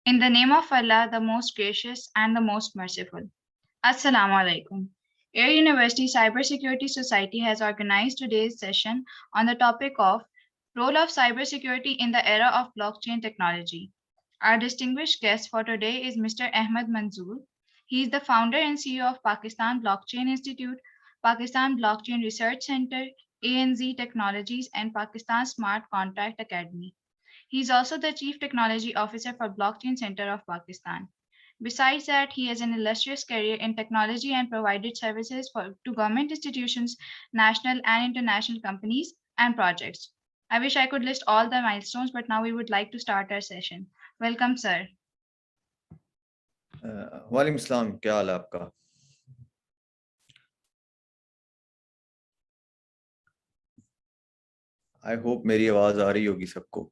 In the name of Allah, the most gracious and the most merciful. Assalamu alaikum. Air University Cybersecurity Society has organized today's session on the topic of role of cybersecurity in the era of blockchain technology. Our distinguished guest for today is Mr. Ahmed Manzoor. He is the founder and CEO of Pakistan Blockchain Institute, Pakistan Blockchain Research Center, ANZ Technologies, and Pakistan Smart Contract Academy. He is also the Chief Technology Officer for Blockchain Center of Pakistan. Besides that, he has an illustrious career in technology and provided services to government institutions, national and international companies, and projects. I wish I could list all the milestones, but now we would like to start our session. Welcome, sir. वालेकुम सलाम, क्या हाल है आपका? I hope मेरी आवाज आ रही होगी सबको।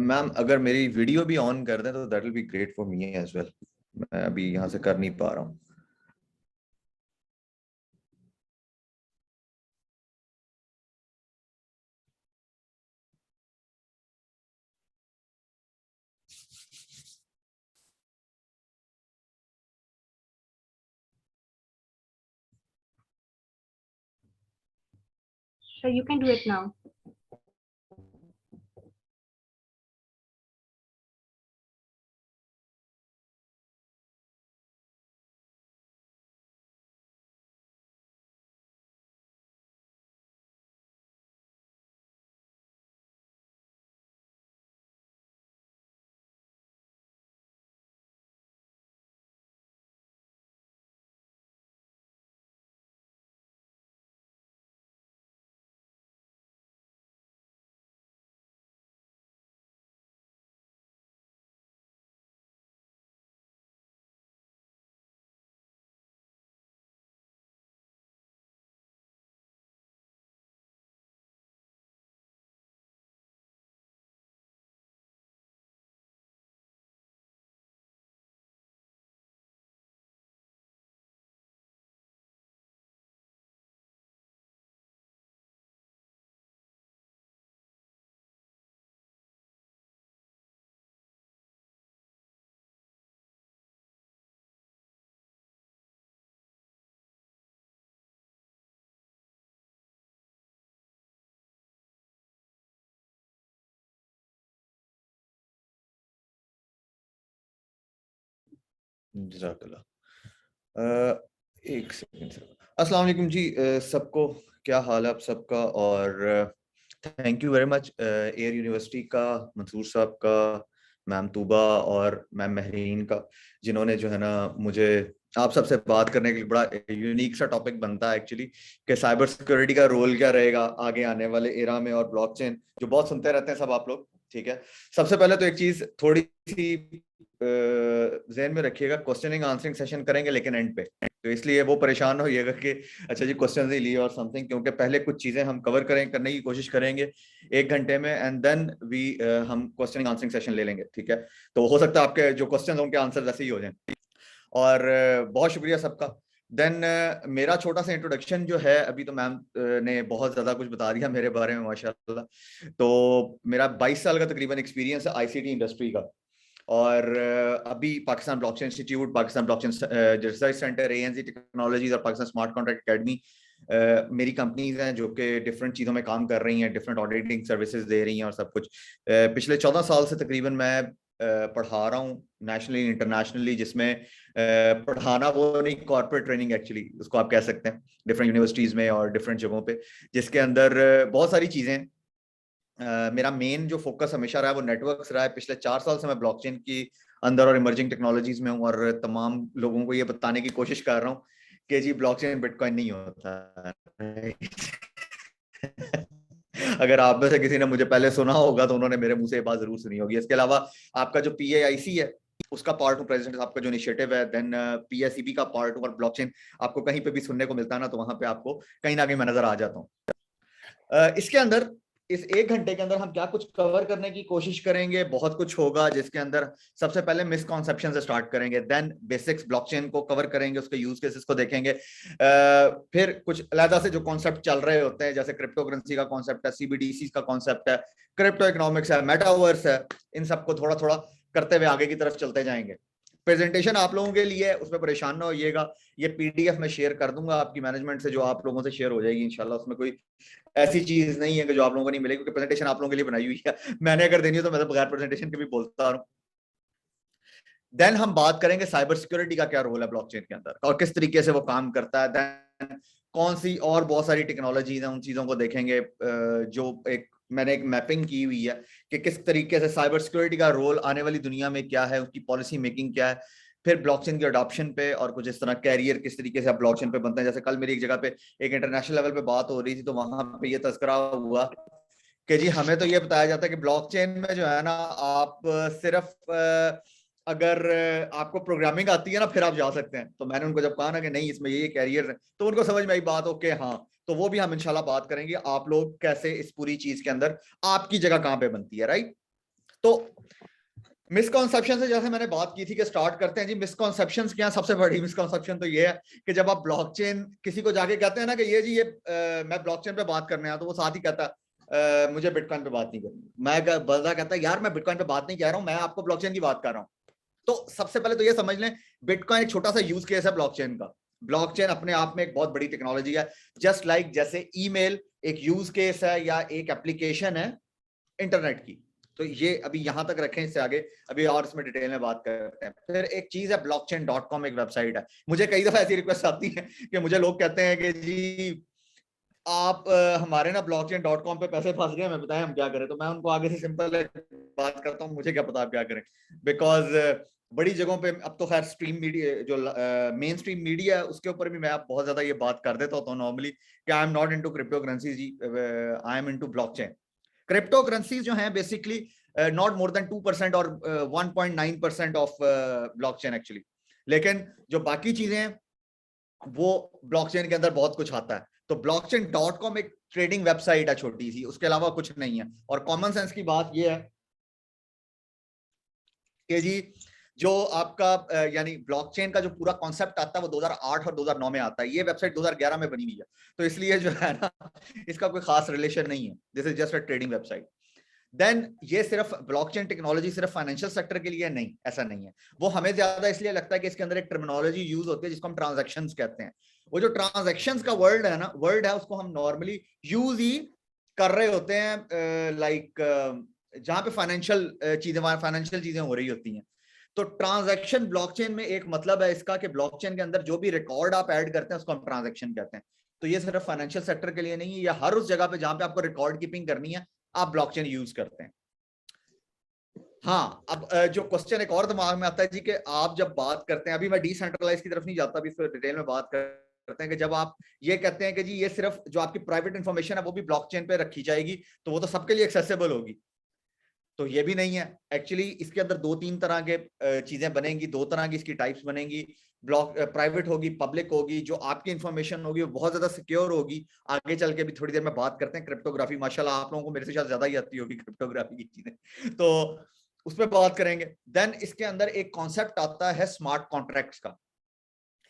मैम अगर मेरी वीडियो भी ऑन कर दें तो that will be great for me as well. मैं अभी यहाँ से कर नहीं पा रहा हूँ। So you can do it now. जज़ाकल्लाह। एक सेकंड सर। अस्सलाम वालेकुम जी, सबको क्या हाल है आप सबका? और thank you very much air university का, मंसूर साहब का, मैम तूबा और मैम महरीन का, जिन्होंने जो है ना मुझे आप सबसे बात करने के लिए बड़ा यूनिक सा टॉपिक बनता है एक्चुअली कि साइबर सिक्योरिटी का रोल क्या रहेगा आगे आने वाले एरा में, और ब्लॉकचेन जो बहुत सुनते रहते हैं सब आप लोग। ठीक है, सबसे पहले तो एक चीज थोड़ी सी ज़हन में रखिएगा, क्वेश्चनिंग आंसरिंग सेशन करेंगे लेकिन एंड पे, तो इसलिए वो परेशान होइएगा कि अच्छा जी क्वेश्चन ही लिए और समथिंग, क्योंकि पहले कुछ चीजें हम कवर करने की कोशिश करेंगे 1 घंटे में, एंड देन वी हम क्वेश्चनिंग आंसरिंग सेशन ले लेंगे। ठीक है, तो हो सकता है आपके जो क्वेश्चन उनके आंसर ऐसे ही हो जाए। और बहुत शुक्रिया सबका। देन मेरा छोटा सा इंट्रोडक्शन जो है, अभी तो मैम ने बहुत ज्यादा कुछ बता दिया मेरे बारे में माशाल्लाह। तो मेरा 22 साल का तकरीबन एक्सपीरियंस है आईसीटी इंडस्ट्री का, और अभी Pakistan blockchain institute, Pakistan blockchain research centre, ANG technologies और पाकिस्तान स्मार्ट कॉन्ट्रैक्ट एकेडमी मेरी कंपनीज हैं जो कि डिफरेंट चीज़ों में काम कर रही हैं, डिफरेंट ऑडिटिंग सर्विसेज दे रही हैं और सब कुछ। पिछले 14 साल से तकरीबन मैं पढ़ा रहा हूँ नेशनली इंटरनेशनली, जिसमें पढ़ाना वो नहीं, कॉर्पोरेट ट्रेनिंग एक्चुअली उसको आप कह सकते हैं, डिफरेंट यूनिवर्सिटीज़ में और डिफरेंट जगहों पे, जिसके अंदर बहुत सारी चीज़ें। मेरा मेन जो फोकस हमेशा रहा है वो नेटवर्क्स रहा है। पिछले 4 साल से मैं ब्लॉकचेन की अंदर और इमर्जिंग टेक्नोलॉजीज में हूँ, और तमाम लोगों को ये बताने की कोशिश कर रहा हूँ कि जी ब्लॉकचेन बिटकॉइन नहीं होता। अगर आप में से किसी ने मुझे पहले सुना होगा तो उन्होंने मेरे मुंह से ये बात जरूर सुनी होगी। इसके अलावा आपका जो PAIC है उसका पार्ट हूँ, प्रेसिडेंट आपका जो इनिशिएटिव है। देन PSEB का पार्ट हूँ, और ब्लॉकचेन आपको कहीं पे भी सुनने को मिलता है ना, तो वहां पे आपको कहीं ना कहीं मैं नजर आ जाता हूँ। इसके अंदर इस 1 घंटे के अंदर हम क्या कुछ कवर करने की कोशिश करेंगे, बहुत कुछ होगा जिसके अंदर सबसे पहले मिसकॉन्सेप्शन से स्टार्ट करेंगे, देन बेसिक्स ब्लॉकचेन को कवर करेंगे, उसके यूज केसेस को देखेंगे, फिर कुछ अलग से जो कॉन्सेप्ट चल रहे होते हैं जैसे क्रिप्टो करेंसी का कॉन्सेप्ट है, सीबीडीसी का कॉन्सेप्ट है, क्रिप्टो इकोनॉमिक्स है, मेटावर्स है, इन सबको थोड़ा थोड़ा करते हुए आगे की तरफ चलते जाएंगे। प्रेजेंटेशन आप लोगों के लिए, उसमें परेशान ना होइएगा, ये पीडीएफ में शेयर कर दूंगा आपकी मैनेजमेंट से, जो आप लोगों से शेयर हो जाएगी इंशाल्लाह। उसमें कोई ऐसी चीज नहीं है कि जो आप लोगों को नहीं मिलेगी, क्योंकि प्रेजेंटेशन आप लोगों के लिए बनाई हुई है। मैंने अगर देनी हो तो मैं तो बगैर प्रेजेंटेशन के भी बोलता हूँ। देन हम बात करेंगे साइबर सिक्योरिटी का क्या रोल है ब्लॉकचेन के अंदर और किस तरीके से वो काम करता है। देन कौन सी और बहुत सारी टेक्नोलॉजीज हैं, उन चीजों को देखेंगे, जो मैंने एक मैपिंग की हुई है कि किस तरीके से साइबर सिक्योरिटी का रोल आने वाली दुनिया में क्या है, उसकी पॉलिसी मेकिंग क्या है। फिर ब्लॉकचेन के अडॉप्शन पे और कुछ इस तरह कैरियर किस तरीके से आप ब्लॉकचेन पे बनते हैं। जैसे कल मेरी एक जगह पे एक इंटरनेशनल लेवल पे बात हो रही थी, तो वहां पे ये तस्करा हुआ कि जी हमें तो ये बताया जाता है कि ब्लॉकचेन में जो है ना, आप सिर्फ अगर आपको प्रोग्रामिंग आती है ना फिर आप जा सकते हैं। तो मैंने उनको जब कहा ना कि नहीं इसमें ये कैरियर है, तो उनको समझ में आई बात। ओके हाँ, तो वो भी हम इंशाल्लाह बात करेंगे, आप लोग कैसे इस पूरी चीज के अंदर आपकी जगह कहां पे बनती है, राइट। तो मिसकॉन्सेप्शन से जैसे मैंने बात की थी कि स्टार्ट करते हैं जी। मिसकॉन्सेप्शंस क्या, सबसे बड़ी मिसकॉन्सेप्शन तो ये है कि जब आप ब्लॉकचेन किसी को जाके कहते हैं ना कि ये जी ये मैं ब्लॉकचेन पे बात करने आया, तो वो साथ ही कहता है मुझे बिटकॉइन पे बात नहीं करनी। बंदा कहता है यार मैं बिटकॉइन पे बात नहीं कह रहा हूं, मैं आपको ब्लॉकचेन की बात कर रहा हूं। तो सबसे पहले तो ये समझ लें, बिटकॉइन एक छोटा सा यूज केस है ब्लॉकचेन का। ब्लॉकचेन अपने आप में एक बहुत बड़ी टेक्नोलॉजी है, जस्ट लाइक जैसे ईमेल एक यूज केस है या एक एप्लीकेशन है इंटरनेट की। तो ये अभी यहां तक रखें, इससे आगे अभी और इसमें डिटेल में बात करते हैं। फिर एक चीज है blockchain.com, एक वेबसाइट है। मुझे कई दफा ऐसी रिक्वेस्ट आती है कि मुझे लोग कहते हैं कि जी आप हमारे ना blockchain.com पे पैसे फंस गए, मैं बताएं हम क्या करें। तो मैं उनको आगे से सिंपल बात करता हूँ, मुझे क्या पता आप क्या करें, बिकॉज बड़ी जगहों पे अब तो खैर स्ट्रीम मीडिया जो मेन स्ट्रीम मीडिया है उसके ऊपर भी मैं आप बहुत ज्यादा ये बात कर देता होता हूँ नॉर्मली कि I am not into crypto currency जी, I am into blockchain. Crypto currencies जो हैं बेसिकली नॉट मोर देन 2% और 1.9% ऑफ ब्लॉकचेन एक्चुअली। लेकिन जो बाकी चीजें हैं वो ब्लॉकचेन के अंदर बहुत कुछ आता है। तो blockchain.com एक ट्रेडिंग वेबसाइट है छोटी सी, उसके अलावा कुछ नहीं है। और कॉमन सेंस की बात ये है कि जी जो आपका यानी ब्लॉकचेन का जो पूरा कॉन्सेप्ट आता है वो 2008 और 2009 में आता है। ये वेबसाइट 2011 में बनी हुई है, तो इसलिए जो है ना इसका कोई खास रिलेशन नहीं है, this is just a trading website. Then ये सिर्फ ब्लॉकचेन टेक्नोलॉजी सिर्फ फाइनेंशियल सेक्टर के लिए नहीं, ऐसा नहीं है। वो हमें ज्यादा इसलिए लगता है कि इसके अंदर एक टर्मिनोलॉजी यूज होती है जिसको हम ट्रांजैक्शंस कहते हैं। वो जो ट्रांजैक्शंस का वर्ड है ना, वर्ड है, उसको हम नॉर्मली यूज ही कर रहे होते हैं लाइक जहां पे फाइनेंशियल चीजें हो रही होती हैं। तो ट्रांजैक्शन ब्लॉकचेन में एक मतलब है इसका कि ब्लॉकचेन के अंदर जो भी रिकॉर्ड आप ऐड करते हैं उसको हम ट्रांजैक्शन कहते हैं। तो ये सिर्फ फाइनेंशियल सेक्टर के लिए नहीं है, या हर उस जगह पे जहां पे आपको रिकॉर्ड कीपिंग करनी है आप ब्लॉकचेन यूज करते हैं। हाँ, अब जो क्वेश्चन एक और दिमाग में आता है जी कि आप जब बात करते हैं, अभी मैं डिसेंट्रलाइज की तरफ नहीं जाता, अभी इस पर डिटेल में बात करते हैं कि जब आप ये कहते हैं कि जी ये सिर्फ जो आपकी प्राइवेट इंफॉर्मेशन है वो भी ब्लॉकचेन पे रखी जाएगी, तो वो तो सबके लिए एक्सेसिबल होगी। तो ये भी नहीं है एक्चुअली। इसके अंदर 2-3 तरह के चीजें बनेंगी, 2 तरह की इसकी टाइप्स बनेंगी। ब्लॉक प्राइवेट होगी, पब्लिक होगी। जो आपकी इंफॉर्मेशन होगी वो बहुत ज्यादा सिक्योर होगी। आगे चल के भी थोड़ी देर में बात करते हैं क्रिप्टोग्राफी, माशाल्लाह आप लोगों को मेरे से शायद ज्यादा ही आती होगी क्रिप्टोग्राफी की चीजें, तो उस पर बात करेंगे। देन इसके अंदर एक कॉन्सेप्ट आता है स्मार्ट कॉन्ट्रैक्ट्स का।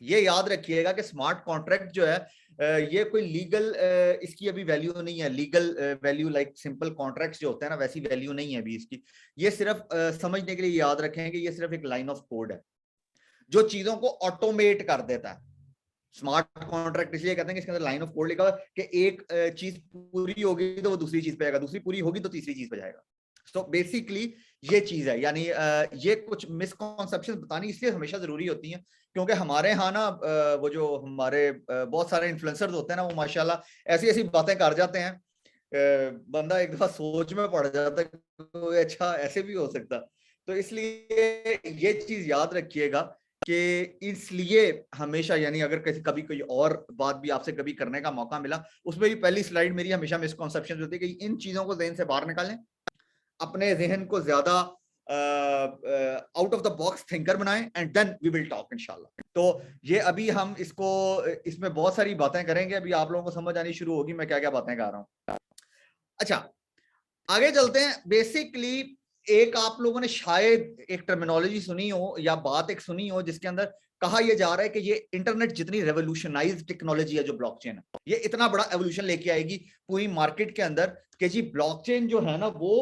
ये याद रखिएगा कि स्मार्ट कॉन्ट्रैक्ट जो है ये कोई लीगल इसकी अभी वैल्यू नहीं है। Legal value like simple contracts जो होते हैं ना, वैसी वैल्यू नहीं है अभी इसकी। ये सिर्फ समझने के लिए याद रखें कि ये सिर्फ एक लाइन ऑफ कोड है जो चीजों को ऑटोमेट कर देता है। स्मार्ट कॉन्ट्रैक्ट इसलिए कहते हैं कि इसके अंदर लाइन ऑफ कोड लिखा हुआ है कि एक चीज पूरी होगी तो वो दूसरी चीज पे जाएगा, दूसरी पूरी होगी तो तीसरी चीज पे जाएगा। तो बेसिकली ये चीज है। यानी ये कुछ मिसकॉन्सेप्शन बतानी इसलिए हमेशा जरूरी होती हैं क्योंकि हमारे यहाँ ना वो जो हमारे बहुत सारे इन्फ्लुएंसर्स होते हैं ना, वो माशाल्लाह ऐसी ऐसी बातें कर जाते हैं, बंदा एक दफा सोच में पड़ जाता है तो अच्छा ऐसे भी हो सकता। तो इसलिए ये चीज याद रखिएगा कि इसलिए हमेशा, यानी अगर किसी कभी कोई और बात भी आपसे कभी करने का मौका मिला, उसमें भी पहली स्लाइड मेरी हमेशा मिसकॉन्सेप्शन होती है कि इन चीजों को ज़हन से बाहर निकालें, अपने जहन को ज्यादा out of the box thinker बनाएं, and then we will talk इंशाल्लाह। तो ये अभी हम इसको इसमें बहुत सारी बातें करेंगे, अभी आप लोगों को समझ आनी शुरू होगी मैं क्या क्या बातें कर रहा हूँ। अच्छा, आगे चलते हैं। बेसिकली एक आप लोगों ने शायद एक टर्मिनोलॉजी सुनी हो या बात एक सुनी हो जिसके अंदर कहा यह जा रहा है कि ये इंटरनेट जितनी रेवोल्यूशनाइज टेक्नोलॉजी है जो ब्लॉकचेन है, ये इतना बड़ा एवोल्यूशन लेके आएगी पूरी मार्केट के अंदर कि जी ब्लॉकचेन जो है ना वो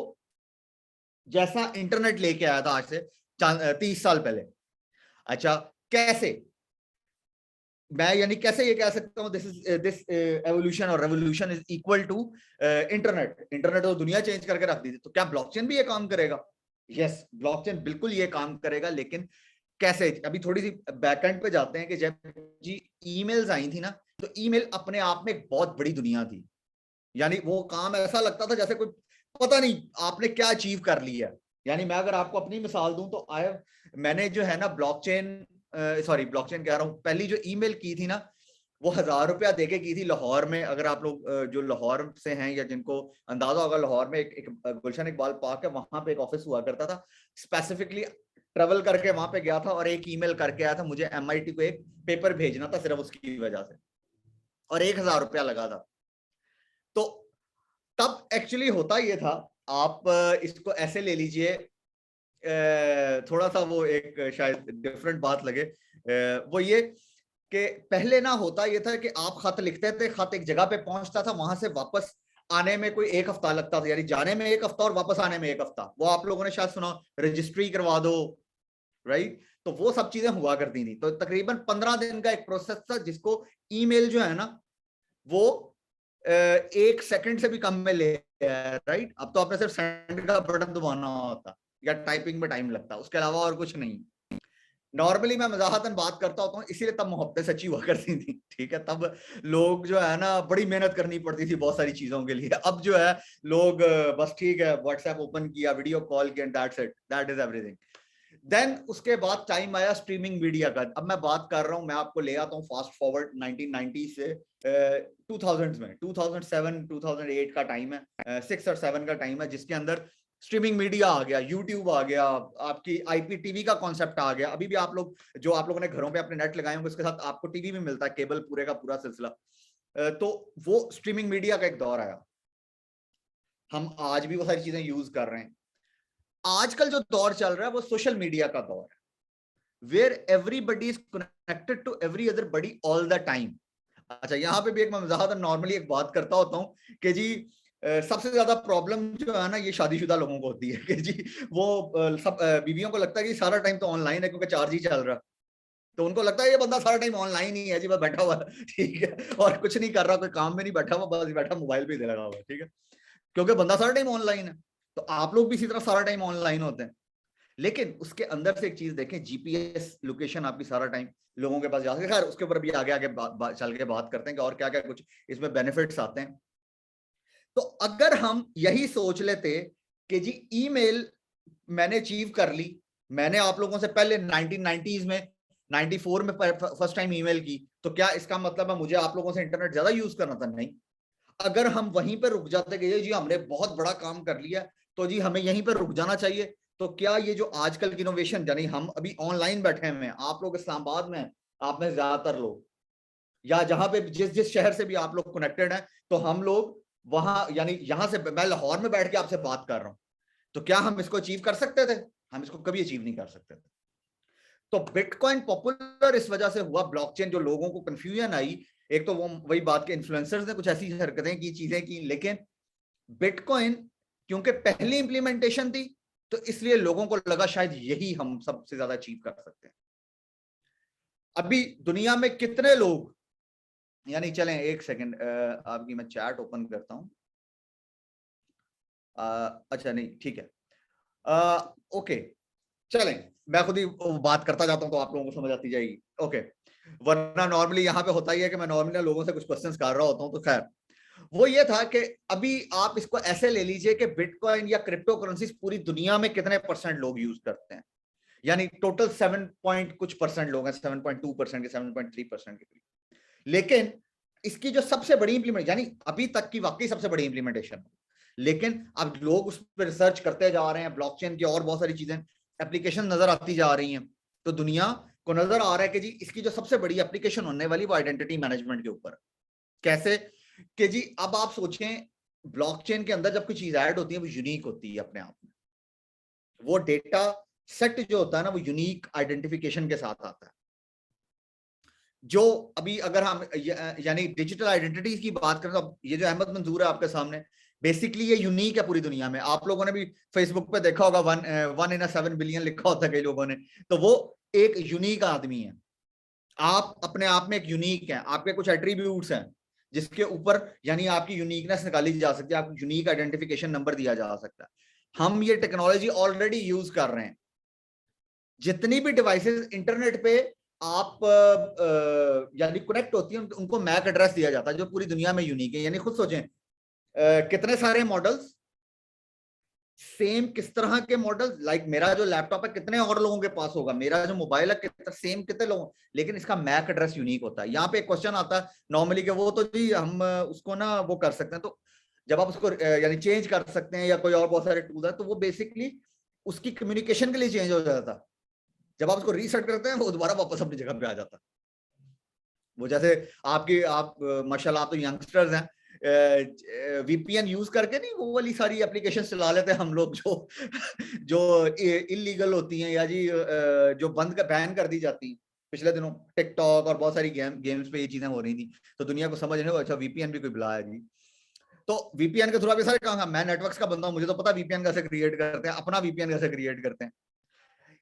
जैसा इंटरनेट लेके आया था आज से 30 साल पहले। अच्छा, कैसे? मैं यानी कैसे ये कह सकता हूं दिस एवोल्यूशन और revolution is equal to internet. Internet तो दुनिया चेंज करके रख दी थी, तो क्या ब्लॉकचेन भी ये काम करेगा? यस, ब्लॉकचेन बिल्कुल ये काम करेगा, लेकिन कैसे? अभी थोड़ी सी बैकएंड पे जाते हैं कि जब जी ईमेल्स आई थी ना, तो ईमेल अपने आप में एक बहुत बड़ी दुनिया थी। यानी वो काम ऐसा लगता था जैसे कोई पता नहीं आपने क्या अचीव कर लिया। यानी मैं अगर आपको अपनी मिसाल दूं तो मैंने जो है ना ब्लॉकचेन ब्लॉकचेन कह रहा हूं, पहली जो ईमेल की थी ना वो 1000 रुपया देके की थी लाहौर में। अगर आप लोग जो लाहौर से हैं या जिनको अंदाजा होगा, लाहौर में एक गुलशन इकबाल पार्क है, वहां पे एक ऑफिस हुआ करता था। स्पेसिफिकली ट्रेवल करके वहां पे गया था और एक ईमेल करके आया था, मुझे MIT को एक पेपर भेजना था सिर्फ उसकी वजह से, और 1000 रुपया लगा था। तो तब एक्चुअली होता ये था, आप इसको ऐसे ले लीजिए, थोड़ा सा वो एक शायद डिफरेंट बात लगे, वो ये कि पहले ना होता ये था कि आप खत लिखते थे, खत एक जगह पे पहुंचता था, वहां से वापस आने में कोई 1 हफ्ता लगता था, यानी जाने में 1 हफ्ता और वापस आने में 1 हफ्ता। वो आप लोगों ने शायद सुना, रजिस्ट्री करवा दो, राइट? तो वो सब चीजें हुआ करती थी। तो तकरीबन 15 दिन का एक प्रोसेस था जिसको ईमेल जो है ना वो 1 सेकंड से भी कम में ले, राइट? अब तो आपने सिर्फ सेंड का बटन दबाना होता या टाइपिंग में टाइम लगता, उसके अलावा और कुछ नहीं। नॉर्मली मैं मजाहतन बात करता होता हूँ, इसीलिए तब मोहब्बतें सच्ची हुआ करती थी, ठीक है? तब लोग जो है ना बड़ी मेहनत करनी पड़ती थी बहुत सारी चीजों के लिए। अब जो है लोग बस ठीक है व्हाट्सएप ओपन किया, वीडियो कॉल किया, that's it, that is everything. Then उसके बाद टाइम आया स्ट्रीमिंग मीडिया का। अब मैं बात कर रहा हूं, मैं आपको ले आता हूं फास्ट फॉरवर्ड 1990 से 2000 में, 2007 2008 का टाइम है, 6 और 7 का टाइम है, जिसके अंदर स्ट्रीमिंग मीडिया आ गया, यूट्यूब आ गया, आपकी IPTV का कॉन्सेप्ट आ गया। अभी भी आप लोग जो आप लोगों ने घरों पे अपने नेट लगाए होंगे उसके साथ आपको टीवी भी मिलता है, केबल पूरे का पूरा सिलसिला। तो वो स्ट्रीमिंग मीडिया का एक दौर आया, हम आज भी वो सारी चीजें यूज कर रहे हैं। आजकल जो दौर चल रहा है वो सोशल मीडिया का दौर है, where everybody is connected to every other body all the time. अच्छा, यहाँ पे भी एक मैं मजाक नॉर्मली एक बात करता होता हूँ कि जी सबसे ज्यादा प्रॉब्लम जो है ना ये शादीशुदा लोगों को होती है कि जी वो सब बीवियों को लगता है कि सारा टाइम तो ऑनलाइन है क्योंकि चार्ज ही चल रहा है, तो उनको लगता है ये बंदा सारा टाइम ऑनलाइन ही है जी, बस बैठा हुआ है, ठीक है, और कुछ नहीं कर रहा, कोई काम में नहीं बैठा हुआ, बस बैठा मोबाइल पे ही लगा हुआ है, ठीक है, क्योंकि बंदा सारा टाइम ऑनलाइन है। तो आप लोग भी इसी तरह सारा टाइम ऑनलाइन होते हैं, लेकिन उसके अंदर से एक चीज देखें, GPS लोकेशन आपकी सारा टाइम लोगों के पास जा सके। खैर उसके ऊपर भी आगे आगे चल के बात करते हैं कि और क्या क्या कुछ इसमें बेनिफिट्स आते हैं। तो अगर हम यही सोच लेते कि जी ईमेल मैंने अचीव कर ली, मैंने आप लोगों से पहले 1990s में 94 में फर्स्ट टाइम ईमेल की, तो क्या इसका मतलब है मुझे आप लोगों से इंटरनेट ज्यादा यूज करना था? नहीं। अगर हम वहीं पर रुक जाते कि जी हमने बहुत बड़ा काम कर लिया तो जी हमें यहीं पर रुक जाना चाहिए, तो क्या ये जो आजकल की इनोवेशन, यानी हम अभी ऑनलाइन बैठे हुए हैं, आप लोग इस्लामाबाद में, आप में ज्यादातर लोग, या जहां पे जिस जिस शहर से भी आप लोग कनेक्टेड हैं, तो हम लोग वहां, यानी यहां से मैं लाहौर में बैठ के आपसे बात कर रहा हूं, तो क्या हम इसको अचीव कर सकते थे? हम इसको कभी अचीव नहीं कर सकते थे। तो बिटकॉइन पॉपुलर इस वजह से हुआ, ब्लॉकचेन जो लोगों को कंफ्यूजन आई, एक तो वो वही बात के इन्फ्लुएंसर्स ने कुछ ऐसी हरकतें की, चीजें की, लेकिन बिटकॉइन क्योंकि पहली इंप्लीमेंटेशन थी तो इसलिए लोगों को लगा शायद यही हम सबसे ज्यादा अचीव कर सकते हैं। अभी दुनिया में कितने लोग, यानी चलें एक सेकंड आपकी मैं चैट ओपन करता हूं, अच्छा नहीं ठीक है, ओके चलें मैं खुद ही बात करता जाता हूं तो आप लोगों को समझ आती जाएगी, ओके। वरना नॉर्मली यहाँ पे होता ही है कि मैं नॉर्मली लोगों से कुछ क्वेश्चंस कर रहा होता हूं, तो खैर वो ये था कि अभी आप इसको ऐसे ले लीजिए कि बिटकॉइन या क्रिप्टो करेंसीज पूरी दुनिया में कितने % लोग यूज करते हैं, यानी टोटल 7 पॉइंट कुछ % लोग हैं, 7.2% के 7.3% के करीब। लेकिन इसकी जो सबसे बड़ी इंप्लीमेंट, यानी अभी तक की वाकई सबसे बड़ी इंप्लीमेंटेशन, लेकिन अब लोग उस पर रिसर्च करते जा रहे हैं, ब्लॉकचेन की और बहुत सारी चीजें एप्लीकेशन नजर आती जा रही हैं, तो दुनिया को नजर आ रहा है कि जी इसकी जो सबसे बड़ी एप्लीकेशन होने वाली वो आइडेंटिटी मैनेजमेंट के ऊपर। कैसे कि जी अब आप सोचें ब्लॉकचेन के अंदर जब कोई चीज ऐड होती है वो यूनिक होती है अपने आप में। वो डेटा सेट जो होता है ना वो यूनिक आइडेंटिफिकेशन के साथ आता है। जो अभी अगर हम यानी डिजिटल आइडेंटिटीज की बात करें तो ये जो अहमद मंजूर है आपके सामने, बेसिकली ये यूनिक है पूरी दुनिया में। आप लोगों ने भी फेसबुक पे देखा होगा 1 in 7 बिलियन लिखा होता है कई लोगों ने, तो वो एक यूनिक आदमी है। आप अपने आप में एक यूनिक है, आपके कुछ एट्रीब्यूट्स हैं जिसके ऊपर यानी आपकी यूनिकनेस निकाली जा सकती है, आपको यूनिक आइडेंटिफिकेशन नंबर दिया जा सकता है। हम ये टेक्नोलॉजी ऑलरेडी यूज कर रहे हैं। जितनी भी डिवाइसेस इंटरनेट पे आप यानी कनेक्ट होती है उनको मैक एड्रेस दिया जाता है जो पूरी दुनिया में यूनिक है। यानी खुद सोचें कितने सारे मॉडल्स, सेम किस तरह के मॉडल, लाइक मेरा जो लैपटॉप है कितने और लोगों के पास होगा, मेरा जो मोबाइल है कितना सेम कितने लोगों, लेकिन इसका मैक एड्रेस यूनिक होता है। यहाँ पे एक क्वेश्चन आता है नॉर्मली कि वो तो जी हम उसको ना वो कर सकते हैं, तो जब आप उसको यानी चेंज कर सकते हैं या कोई और बहुत सारे टूल है तो वो बेसिकली उसकी कम्युनिकेशन के लिए चेंज हो जाता है। जब आप उसको रीसेट करते हैं वो दोबारा वापस अपनी जगह पे आ जाता है। वो जैसे आप माशाल्लाह आप तो यंगस्टर्स हैं, वीपीएन यूज करके नहीं वो वाली सारी एप्लीकेशन चला लेते हैं हम लोग जो जो इलीगल होती हैं या जी जो बंद कर बैन कर दी जाती हैं। पिछले दिनों टिकटॉक और बहुत सारी गेम्स पे ये चीजें हो रही थी, तो दुनिया को समझ नहीं, अच्छा वीपीएन भी कोई बुलाया जी। तो वीपीएन के थ्रू आप सारे काम, मैं नेटवर्क्स का बंदा हूं, मुझे तो पता वीपीएन कैसे क्रिएट करते हैं, अपना वीपीएन कैसे क्रिएट करते हैं।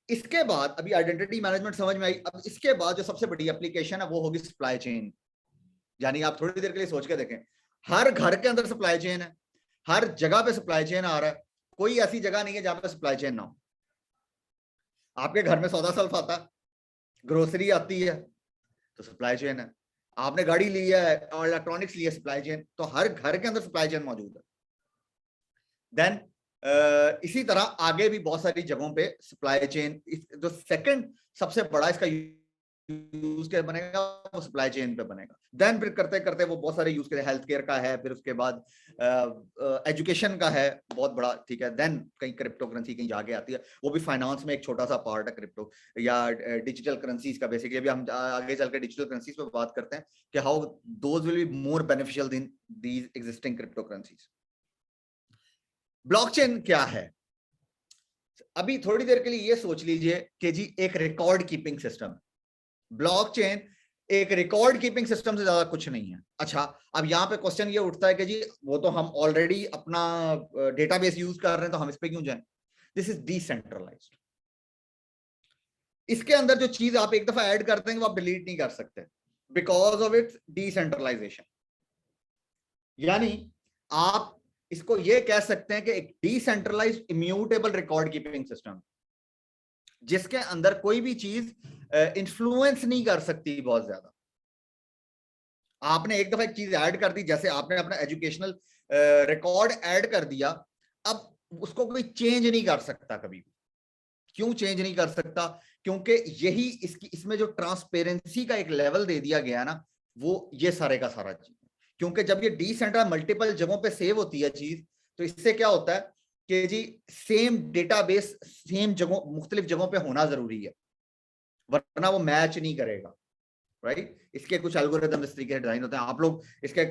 इसके बाद अभी आइडेंटिटी मैनेजमेंट समझ में आई। अब इसके बाद जो सबसे बड़ी एप्लीकेशन है वो होगी सप्लाई चेन। यानी आप थोड़ी देर के लिए सोच के देखें, हर घर के अंदर सप्लाई चेन है, हर जगह पे सप्लाई चेन आ रहा है, कोई ऐसी जगह नहीं है जहां पे सप्लाई चेन ना हो। आपके घर में सौदा सल्फ आता है, ग्रोसरी आती है तो सप्लाई चेन है, आपने गाड़ी ली है और इलेक्ट्रॉनिक्स ली है, सप्लाई चेन, तो हर घर के अंदर सप्लाई चेन मौजूद है। देन इसी तरह आगे भी बहुत सारी जगहों पे सप्लाई चेन, जो सेकंड सबसे बड़ा इसका यूज केस बनेगा वो सप्लाई चेन पे बनेगा। देन फिर करते करते वो बहुत सारे यूज केस, हेल्थ केयर का है, फिर उसके बाद एजुकेशन का है बहुत बड़ा, ठीक है। देन कहीं क्रिप्टो करेंसी कहीं जाके आती है, वो भी फाइनेंस में एक छोटा सा पार्ट है क्रिप्टो या डिजिटल करेंसीज का। बेसिकली अभी हम आगे चल के डिजिटल करेंसीज पे बात करते हैं कि how those will be more beneficial than these existing crypto currencies. Blockchain क्या है? अभी थोड़ी देर के लिए ये सोच लीजिए कि जी एक रिकॉर्ड कीपिंग सिस्टम। ब्लॉकचेन एक रिकॉर्ड कीपिंग सिस्टम से ज्यादा कुछ नहीं है। अच्छा, अब यहां पे क्वेश्चन ये उठता है कि जी वो तो हम ऑलरेडी अपना डेटाबेस यूज कर रहे हैं तो हम इस पे क्यों जाएं? This is decentralized. इसके अंदर जो चीज आप एक दफा ऐड करते हैं वो आप डिलीट नहीं कर सकते बिकॉज ऑफ इट्स डिसेंट्रलाइजेशन। यानी आप इसको ये कह सकते हैं कि एक decentralized immutable record keeping system जिसके अंदर कोई भी चीज इन्फ्लुएंस नहीं कर सकती बहुत ज्यादा। आपने एक दफा एक चीज ऐड कर दी, जैसे आपने अपना एजुकेशनल रिकॉर्ड ऐड कर दिया, अब उसको कोई चेंज नहीं कर सकता कभी भी। क्यों चेंज नहीं कर सकता? क्योंकि यही इसमें जो ट्रांसपेरेंसी का एक लेवल दे दिया गया ना, वो ये सारे का सारा चीज। क्योंकि जब ये डिसेंट्रल मल्टीपल जगहों पे सेव होती है चीज, तो इससे क्या होता है कि जी सेम डेटाबेस सेम जगहों मुख्तलिफ जगहों पे होना जरूरी है, वरना वो मैच नहीं करेगा, राइट? इसके कुछ एल्गोरिदम इस तरीके से डिजाइन होते हैं। आप लोग इसके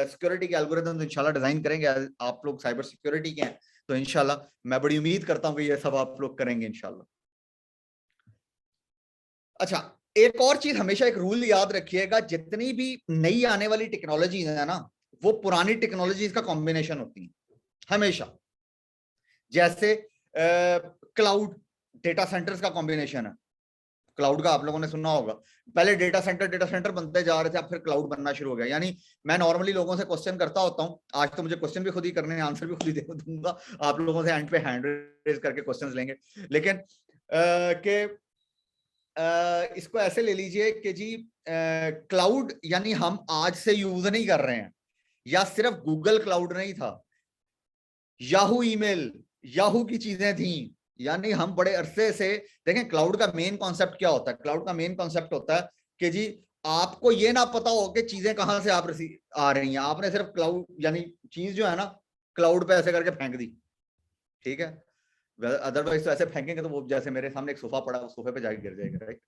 सिक्योरिटी के एल्गोरिदम इंशाल्लाह डिजाइन करेंगे, आप लोग साइबर सिक्योरिटी के हैं तो इंशाल्लाह मैं बड़ी उम्मीद करता हूं कि ये सब आप लोग करेंगे इंशाल्लाह। अच्छा, एक और चीज हमेशा एक रूल याद रखिएगा, जितनी भी नई आने वाली टेक्नोलॉजी है ना वो पुरानी टेक्नोलॉजीज का कॉम्बिनेशन होती है हमेशा। जैसे क्लाउड डेटा सेंटर्स का कॉम्बिनेशन है। क्लाउड का आप लोगों ने सुना होगा, पहले डेटा सेंटर बनते जा रहे थे, अब फिर क्लाउड बनना शुरू हो गया। यानी मैं नॉर्मली लोगों से क्वेश्चन करता होता हूं, आज तो मुझे क्वेश्चन भी खुद ही करने हैं, आंसर भी खुद ही दूंगा, आप लोगों से एंड पे हैंड रेज करके क्वेश्चंस लेंगे। लेकिन के इसको ऐसे ले लीजिए कि जी क्लाउड यानी हम आज से यूज नहीं कर रहे हैं, या सिर्फ गूगल क्लाउड नहीं था, याहू ईमेल, याहू की चीजें थी। यानी हम बड़े अरसे से देखें, क्लाउड का मेन कॉन्सेप्ट क्या होता है? क्लाउड का मेन कॉन्सेप्ट होता है कि जी आपको ये ना पता हो कि चीजें कहां से आप आ रही हैं, आपने सिर्फ क्लाउड यानी चीज जो है ना क्लाउड पे ऐसे करके फेंक दी, ठीक है। अदरवाइज तो ऐसे फेंकेंगे तो वो जैसे मेरे सामने एक सोफा पड़ा, उस सोफे पे जाके गिर जाएगा, राइट?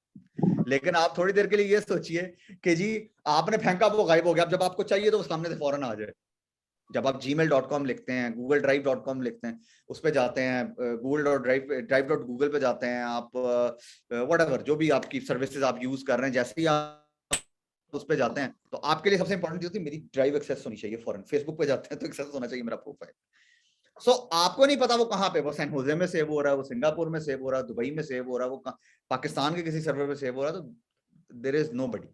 लेकिन आप थोड़ी देर के लिए ये सोचिए कि जी आपने फेंका वो गायब हो गया, अब जब आपको चाहिए तो वो सामने से फौरन आ जाए। जब आप gmail.com लिखते हैं, google-drive.com लिखते हैं, उस पे जाते हैं, drive.google पे जाते हैं आप, whatever जो भी आपकी सर्विसेज आप यूज कर रहे हैं, जैसे ही आप उस पे जाते हैं तो आपके लिए सबसे इंपॉर्टेंट चीज होती है मेरी ड्राइव एक्सेस होनी चाहिए फॉरन। फेसबुक पे जाते हैं तो एक्सेस होना चाहिए मेरा प्रोफाइल। सो आपको नहीं पता वो कहाँ पे, वो सैन होजे में सेव हो रहा है, वो सिंगापुर में सेव हो रहा है, दुबई में सेव हो रहा है, वो पाकिस्तान के किसी सर्वर पे सेव हो रहा है, तो देयर इज नोबडी।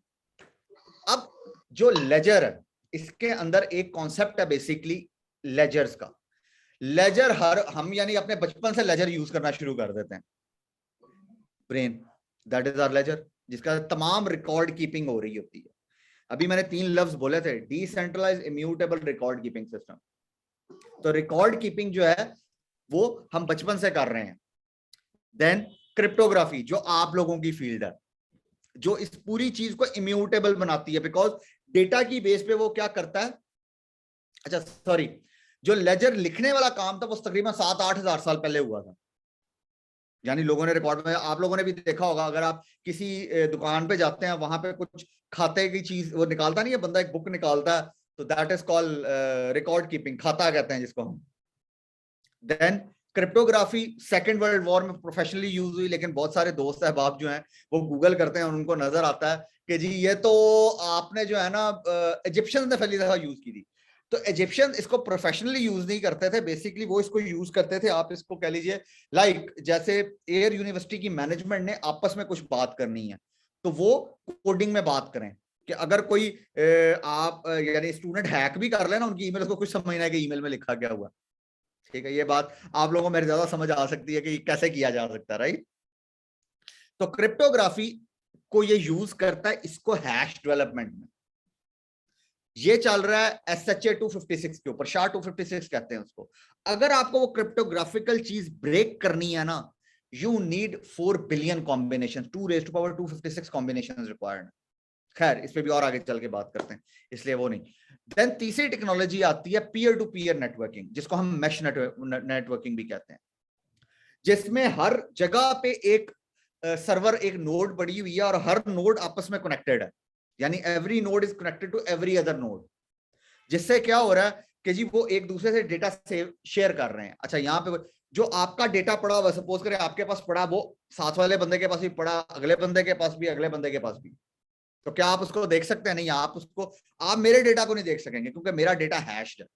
अब जो लेजर है इसके अंदर एक कॉन्सेप्ट है बेसिकली लेजर्स का। लेजर हम यानी अपने बचपन से लेजर यूज करना शुरू कर देते हैं। Brain, that is our ledger, जिसका तमाम रिकॉर्ड कीपिंग हो रही होती है। अभी मैंने 3 लफ्ज बोले थे, decentralize, immutable, record keeping system. तो रिकॉर्ड कीपिंग जो है वो हम बचपन से कर रहे हैं। देन क्रिप्टोग्राफी जो आप लोगों की फील्ड है, जो इस पूरी चीज को इम्यूटेबल बनाती है, बिकॉज डेटा की बेस पे वो क्या करता है। अच्छा सॉरी, जो लेजर लिखने वाला काम था वो तकरीबन 7-8 हजार साल पहले हुआ था। यानी लोगों ने रिकॉर्ड में, आप लोगों ने भी देखा होगा, अगर आप किसी दुकान पे जाते हैं, वहां पे कुछ खाते की चीज वो निकालता नहीं है बंदा, एक बुक निकालता है, तो that is called record keeping, खाता कहते हैं जिसको हम। Then cryptography second world war में प्रोफेशनली यूज हुई, लेकिन बहुत सारे दोस्त अहबाब जो हैं वो गूगल करते हैं और उनको नजर आता है कि जी ये तो आपने जो है ना इजिप्शियंस ने पहली दफा यूज की थी। तो इजिप्शियन इसको प्रोफेशनली यूज नहीं करते थे, बेसिकली वो इसको यूज करते थे, आप इसको कह लीजिए लाइक जैसे एयर यूनिवर्सिटी की मैनेजमेंट ने आपस में कुछ बात करनी है तो वो कोडिंग में बात करें कि अगर कोई आप यानी स्टूडेंट हैक भी कर लेना उनकी ईमेल, उसको कुछ समझना है कि ईमेल में लिखा क्या हुआ। ठीक है, ये बात आप लोगों को मेरे ज्यादा समझ आ सकती है कि कैसे किया जा सकता है, राइट। तो क्रिप्टोग्राफी को ये यूज करता है इसको हैश डेवलपमेंट में। ये चल रहा है SHA-256 के ऊपर, SHA-256 कहते हैं उसको। अगर आपको वो क्रिप्टोग्राफिकल चीज ब्रेक करनी है ना, you need 4 billion combination, 2⁻²56 combination required. खैर इस पे भी और आगे चल के बात करते हैं, इसलिए वो नहीं। देन तीसरी टेक्नोलॉजी आती है पीयर टू पीयर नेटवर्किंग, जिसको हम मैश नेटवर्किंग भी कहते हैं, जिसमें हर जगह पे एक सर्वर, एक नोड पड़ी हुई है और हर नोड आपस में कनेक्टेड है, यानी every node is connected to every other node. जिससे क्या हो रहा है कि जी वो एक दूसरे से डेटा शेयर कर रहे हैं। अच्छा, यहाँ पे जो आपका डेटा पड़ा हुआ, सपोज करें आपके पास पड़ा, वो साथ वाले बंदे के पास भी पड़ा, अगले बंदे के पास भी, अगले बंदे के पास भी, तो क्या आप उसको देख सकते हैं? नहीं, आप मेरे डेटा को नहीं देख सकेंगे क्योंकि मेरा डेटा हैश्ड है,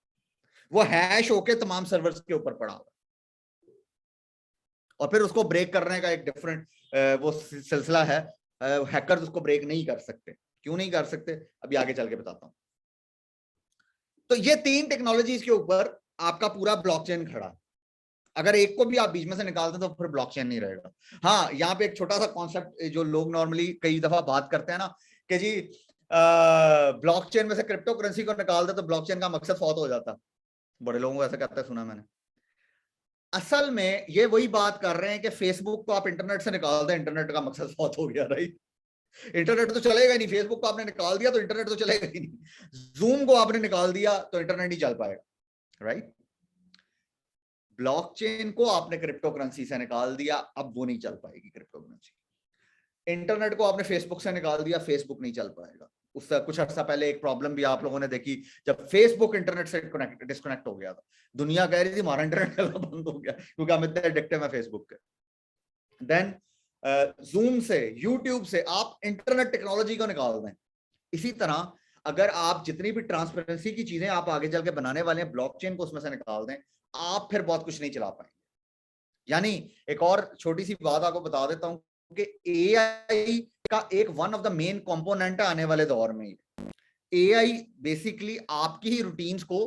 वो हैश होके तमाम सर्वर्स के ऊपर पड़ा हुआ, और फिर उसको ब्रेक करने का एक डिफरेंट वो सिलसिला है। हैकर्स उसको ब्रेक नहीं कर सकते। क्यों नहीं कर सकते, अभी आगे चल के बताता हूं। तो ये 3 टेक्नोलॉजीज के ऊपर आपका पूरा ब्लॉकचेन खड़ा है। अगर एक को भी आप बीच में से निकाल दें तो फिर ब्लॉकचेन नहीं रहेगा। हाँ, यहाँ पे एक छोटा सा कॉन्सेप्ट जो लोग नॉर्मली कई दफा बात करते हैं ना कि जी ब्लॉकचेन में से क्रिप्टो करेंसी को निकाल दे तो ब्लॉकचेन का मकसद फौत हो जाता। बड़े लोगों को ऐसा कहते हैं, सुना मैंने। असल में ये वही बात कर रहे हैं कि फेसबुक को आप इंटरनेट से निकाल दें, इंटरनेट का मकसद फौत हो गया, राइट। इंटरनेट तो चलेगा ही नहीं, फेसबुक को आपने निकाल दिया तो इंटरनेट तो चलेगा ही नहीं, जूम को आपने निकाल दिया तो इंटरनेट नहीं चल पाएगा, राइट। ब्लॉकचेन को आपने क्रिप्टो करेंसी से निकाल दिया, अब वो नहीं चल पाएगी क्रिप्टो करेंसी। इंटरनेट को आपने फेसबुक से निकाल दिया, फेसबुक नहीं चल पाएगा। उससे कुछ अर्सा पहले एक प्रॉब्लम भी आप लोगों ने देखी, जब फेसबुक इंटरनेट से डिस्कनेक्ट हो गया था, दुनिया कह रही थी हमारा इंटरनेट बंद हो गया क्योंकि हम इतने एडिक्टिव है फेसबुक के। देन जूम से, यूट्यूब से आप इंटरनेट टेक्नोलॉजी को निकाल दें। इसी तरह अगर आप जितनी भी ट्रांसपेरेंसी की चीजें आप आगे चल के बनाने वाले हैं, ब्लॉकचेन को उसमें से निकाल दें, आप फिर बहुत कुछ नहीं चला पाएंगे। यानी एक और छोटी सी बात आपको बता देता हूं कि एआई का एक one of the main component है आने वाले दौर में। एआई बेसिकली आपकी ही रूटीन्स को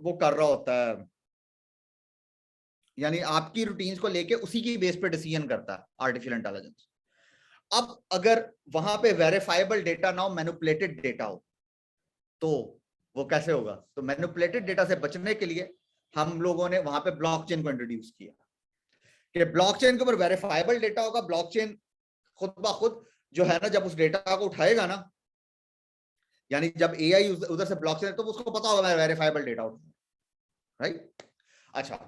वो कर रहा होता है, यानी आपकी रूटीन्स को लेके उसी की बेस पे डिसीजन करता है आर्टिफिशियल इंटेलिजेंस। अब अगर वहां पे वेरीफाइबल डेटा ना हो, मैनिपुलेटेड डेटा हो, तो वो कैसे होगा? तो मैनिपुलेटेड डेटा से बचने के लिए हम लोगों ने वहां पे ब्लॉकचेन को इंट्रोड्यूस किया कि ब्लॉकचेन के ऊपर वेरीफाइबल डेटा होगा। ब्लॉकचेन खुद ब खुद जो है ना, जब उस डेटा को उठाएगा ना, यानी जब एआई उधर से ब्लॉकचेन, तो उसको पता होगा मैं वेरीफाइबल डेटा उठा, राइट। अच्छा,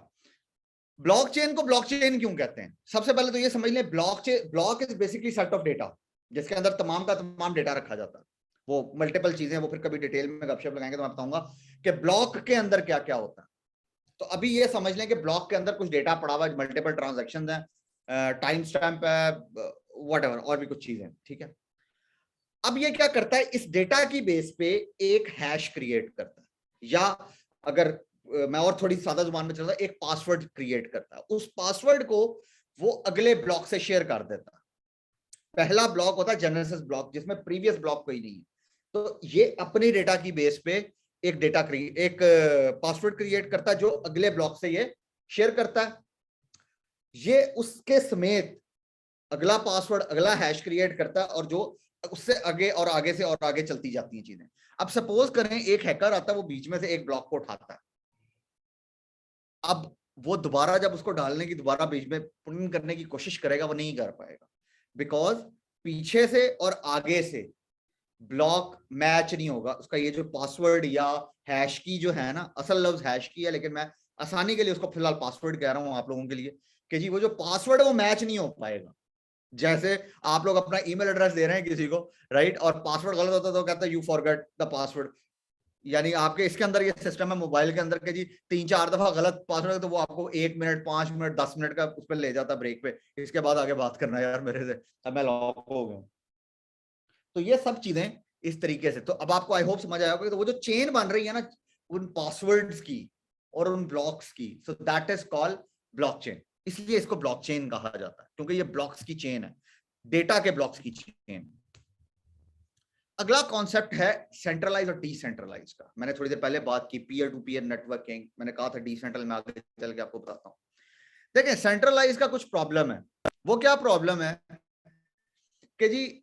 ब्लॉकचेन को ब्लॉकचेन क्यों कहते हैं? सबसे पहले तो ये समझ लें, block is basically set of data जिसके अंदर तमाम का तमाम डेटा रखा जाता है। वो मल्टीपल चीजें, वो फिर कभी डिटेल में गपशप लगाएंगे तो मैं बताऊंगा कि ब्लॉक के अंदर क्या क्या होता है। तो अभी ये समझ लें कि ब्लॉक के अंदर कुछ डेटा पड़ा हुआ है, मल्टीपल ट्रांजैक्शंस हैं, टाइम स्टैम्प है, व्हाटएवर, और भी कुछ चीजें, ठीक है। अब ये क्या करता है, इस डेटा की बेस पे एक हैश क्रिएट करता है, या अगर मैं और थोड़ी सादा जुबान में चलता हूं, एक पासवर्ड क्रिएट करता है। उस पासवर्ड को वो अगले ब्लॉक से शेयर कर देता है। पहला ब्लॉक होता है जेनेसिस ब्लॉक, जिसमें प्रीवियस ब्लॉक कोई नहीं है। तो ये अपनी डेटा की बेस पे एक पासवर्ड क्रिएट करता है जो अगले ब्लॉक से ये शेयर करता है। ये उसके समेत अगला पासवर्ड, अगला हैश क्रिएट करता है, और जो उससे आगे और आगे से और आगे चलती जाती हैं चीजें। अब सपोज करें एक हैकर आता है, वो बीच में से एक ब्लॉक को उठाता है। अब वो दोबारा जब उसको डालने की, दोबारा बीच में पुट करने की कोशिश करेगा, वो नहीं कर पाएगा, बिकॉज पीछे से और आगे से ब्लॉक मैच नहीं होगा उसका। ये जो पासवर्ड या हैश की जो है ना, असल लफ्ज हैश की है, लेकिन मैं आसानी के लिए उसको फिलहाल पासवर्ड कह रहा हूं आप लोगों के लिए, कि जी वो जो पासवर्ड है वो मैच नहीं हो पाएगा। जैसे आप लोग अपना ईमेल एड्रेस दे रहे हैं किसी को, राइट, और पासवर्ड गलत होता है तो कहता है यू फॉरगेट द पासवर्ड। यानी आपके इसके अंदर ये सिस्टम है मोबाइल के अंदर के जी 3-4 दफा गलत पासवर्ड है तो वो आपको 1 मिनट, 5 मिनट, 10 मिनट का उस पर ले जाता ब्रेक पे, इसके बाद आगे बात करना यार मेरे से, अब मैं लॉक हो गया। तो ये सब चीजें इस तरीके से, तो अब आपको आई होप समझ आया होगा। तो वो जो चेन बन रही है ना उन पासवर्ड्स की और उन ब्लॉक्स की, so that is called blockchain. इसलिए इसको ब्लॉकचेन कहा जाता है, क्योंकि ये ब्लॉक्स की चेन है, डेटा के ब्लॉक्स की चेन। अगला कॉन्सेप्ट है सेंट्रलाइज और डिसेंट्रलाइज का। मैंने थोड़ी देर पहले बात की पीयर टू पीयर नेटवर्किंग, मैंने कहा था डिसेंट्रल में आगे चल के आपको बताता हूं। देखिए सेंट्रलाइज का कुछ प्रॉब्लम है। वो क्या प्रॉब्लम है कि जी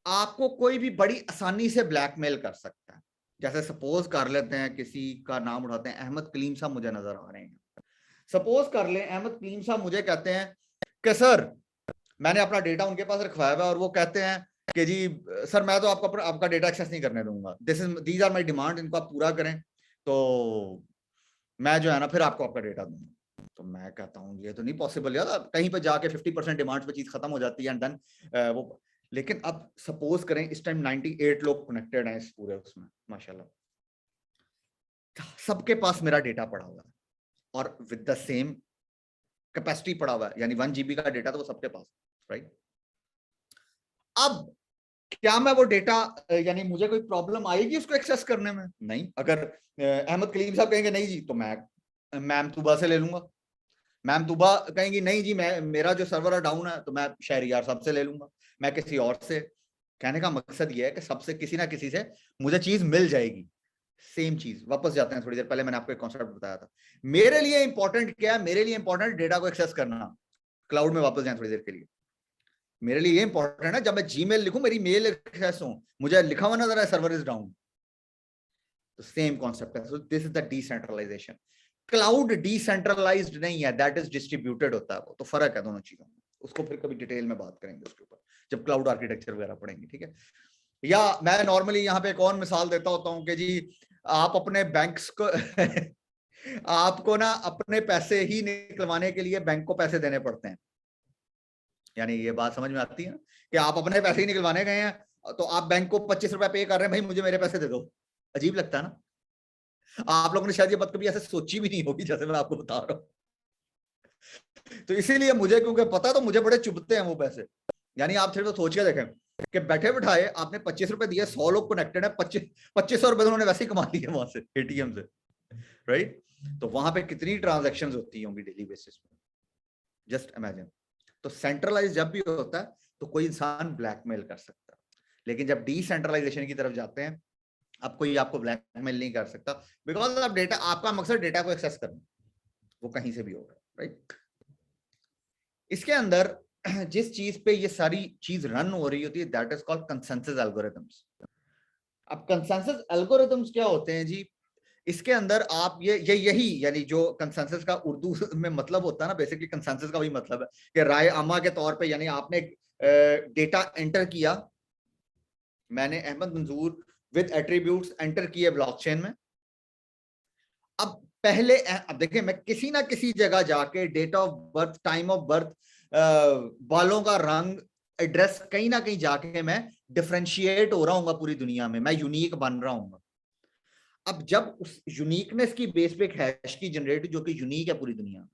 आपको कोई भी बड़ी आसानी से ब्लैकमेल कर सकता है। जैसे सपोज कर लेते हैं, किसी का नाम उठाते हैं, अहमद कलीम साहब मुझे नजर आ रहे हैं। सपोज कर लें अहमद कलीम साहब मुझे कहते हैं कि सर मैंने अपना डेटा उनके पास रखवाया हुआ है, और वो कहते हैं कि जी सर मैं तो आपका डेटा एक्सेस नहीं करने दूंगा, दीज आर माय डिमांड, इनको आप पूरा करें तो मैं जो है ना फिर आपको आपका डेटा दूंगा। तो मैं कहता हूँ ये तो नहीं पॉसिबल यार, कहीं पे जाके 50% डिमांड पे चीज खत्म हो जाती है एंड देन वो। लेकिन अब सपोज करें इस टाइम 98 लोग कनेक्टेड हैं इस पूरे उसमें, माशाल्लाह, सबके पास मेरा डेटा पड़ा हुआ है और विद द सेम कैपेसिटी पड़ा हुआ है, यानी 1 GB का डेटा तो वो सबके पास, राइट। अब क्या मैं वो डेटा, यानी मुझे कोई प्रॉब्लम आएगी उसको एक्सेस करने में? नहीं। अगर अहमद कलीम साहब कहेंगे नहीं जी, तो मैं मैम तूबा से ले लूंगा। मैम तूबा कहेंगी नहीं जी मैं, मेरा जो सर्वर डाउन है, तो मैं शहरियार साहब से ले लूंगा, मैं किसी और से। कहने का मकसद ये है कि सबसे किसी ना किसी से मुझे चीज मिल जाएगी, सेम चीज। वापस जाते हैं थोड़ी देर पहले, मैंने आपको एक कॉन्सेप्ट बताया था। मेरे लिए इंपॉर्टेंट क्या है? मेरे लिए इंपॉर्टेंट डेटा को एक्सेस करना। क्लाउड में वापस जाए थोड़ी देर के लिए। मेरे लिए ये इंपॉर्टेंट है जब मैं जीमेल लिखूं मेरी मेल एक्सेस हो, मुझे लिखा हुआ नजर है सर्वर इज डाउन। तो सेम कॉन्सेप्ट है। So this is the decentralization. Cloud decentralized नहीं है, दैट इज डिस्ट्रीब्यूटेड होता है। वो तो फर्क है दोनों चीजों में, उसको फिर कभी डिटेल में बात करेंगे उसके ऊपर जब क्लाउड आर्किटेक्चर वगैरह पढ़ेंगे, ठीक है। या मैं नॉर्मली यहाँ पे एक और मिसाल देता होता हूँ कि जी आप अपने बैंक्स को आपको ना अपने पैसे ही निकलवाने के लिए बैंक को पैसे देने पड़ते हैं। यानी ये बात समझ में आती है कि आप अपने पैसे ही निकलवाने गए हैं, तो आप बैंक को 25 रुपए पे कर रहे हैं, भाई मुझे मेरे पैसे दे दो। अजीब लगता है ना। आप लोगों ने शायद ये बात कभी ऐसे सोची भी नहीं होगी जैसे मैं आपको बता रहा हूँ। तो इसीलिए मुझे क्योंकि पता, तो मुझे बड़े चुभते हैं वो पैसे। यानी आप सिर्फ तो सोच के देखें कि बैठे बिठाए आपने 25 रुपए दिए, 100 लोग कनेक्टेड है, 2500 रुपए उन्होंने वैसे ही कमा लिए वहां से एटीएम से, राइट। तो वहां पे कितनी ट्रांजेक्शन होती होंगी डेली बेसिस पे, जस्ट इमेजिन। तो सेंट्रलाइज जब भी होता है तो कोई इंसान ब्लैकमेल कर सकता है, लेकिन जब डिसेंट्रलाइजेशन की तरफ जाते हैं अब कोई आपको ब्लैकमेल नहीं कर सकता, बिकॉज आप डेटा, आपका मकसद डेटा को एक्सेस करना, वो कहीं से भी होगा, राइट। इसके अंदर जिस चीज पे ये सारी चीज रन हो रही होती है that is called consensus algorithms. अब कंसेंसस एल्गोरिथम्स क्या होते हैं जी? इसके अंदर आप यही यानी जो कंसेंसस का उर्दू में मतलब होता है ना, बेसिकली कंसेंसस का वही मतलब है कि राय आमा के तौर पे, यानी आपने डेटा एंटर किया, मैंने अहमद मंजूर विद एट्रीब्यूट्स एंटर किए ब्लॉकचेन में। अब पहले अब देखिए, मैं किसी ना किसी जगह जाके date of birth, time of birth, बालों का रंग, एड्रेस, कहीं ना कहीं जाके मैं डिफरेंशिएट हो रहा हूँ पूरी दुनिया में, मैं यूनिक बन रहा हूँ। अब जब उस यूनिकनेस की बेस पे एक हैश की जनरेट जो कि यूनिक है पूरी दुनिया में,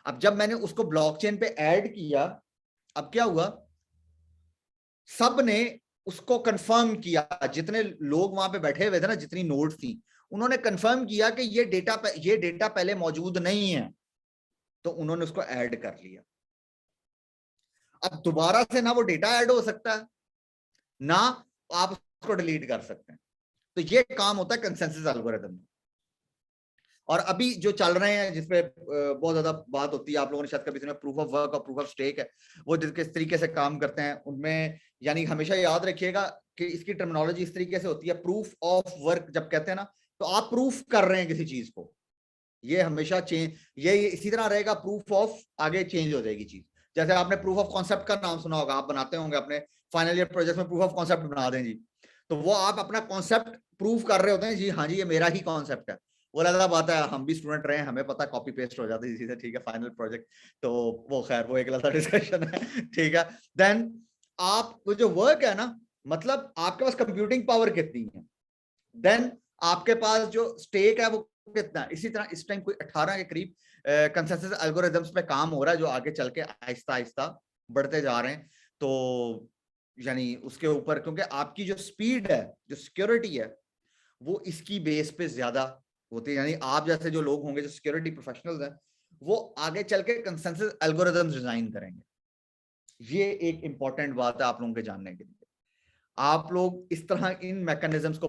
अब जब मैंने उसको ब्लॉकचेन पे ऐड किया, अब क्या हुआ, सब ने उसको कंफर्म किया, जितने लोग वहां पे बैठे हुए थे ना, जितनी नोड्स थी, उन्होंने कंफर्म किया कि ये डेटा पहले मौजूद नहीं है, तो उन्होंने उसको ऐड कर लिया। अब दोबारा से ना वो डेटा ऐड हो सकता है, ना आप उसको डिलीट कर सकते हैं। तो ये काम होता है कंसेंसस एल्गोरिथम में। और अभी जो चल रहे हैं जिसपे बहुत ज्यादा बात होती है, आप लोगों ने शायद कभी सुना, प्रूफ ऑफ वर्क और प्रूफ ऑफ स्टेक है, वो किस तरीके से काम करते हैं उनमें, यानी हमेशा याद रखिएगा कि इसकी टर्मिनोलॉजी इस तरीके से होती है। प्रूफ ऑफ वर्क जब कहते हैं ना, तो आप प्रूफ कर रहे हैं किसी चीज को, ये हमेशा चेंज, ये इसी तरह रहेगा। प्रूफ ऑफ आगे चेंज हो जाएगी चीज। जैसे आपने प्रूफ ऑफ कॉन्सेप्ट का नाम सुना होगा, आप बनाते होंगे अपने फाइनल ईयर प्रोजेक्ट में, प्रूफ ऑफ कॉन्सेप्ट बना दें जी, तो वो आप अपना कॉन्सेप्ट प्रूव कर रहे होते हैं जी, हाँ जी ये मेरा ही कॉन्सेप्ट है। वो अलग बात है, हम भी स्टूडेंट रहे हैं, हमें पता कॉपी पेस्ट हो जाती है चीजें, ठीक है, फाइनल प्रोजेक्ट, तो वो खैर वो एक अलग डिस्कशन है, ठीक है। देन आप वो जो वर्क है ना, मतलब आपके पास कंप्यूटिंग पावर कितनी है, देन आपके पास जो स्टेक है वो कितना है। इसी तरह इस टाइम कोई 18 के करीब कंसेंसस एल्गोरिथम्स पे काम हो रहा है, जो आगे चल के आहिस्ता आहिस्ता बढ़ते जा रहे हैं। तो यानी उसके ऊपर, क्योंकि आपकी जो स्पीड है, जो सिक्योरिटी है, वो इसकी बेस पे ज्यादा होती है। यानी आप जैसे जो लोग होंगे जो सिक्योरिटी प्रोफेशनल्स हैं, वो आगे चल के कंसेंसस एल्गोरिथम्स डिजाइन करेंगे। ये एक इंपॉर्टेंट बात है आप लोगों के जानने के लिए। आप लोग इस तरह इन मैकेनिज्म्स को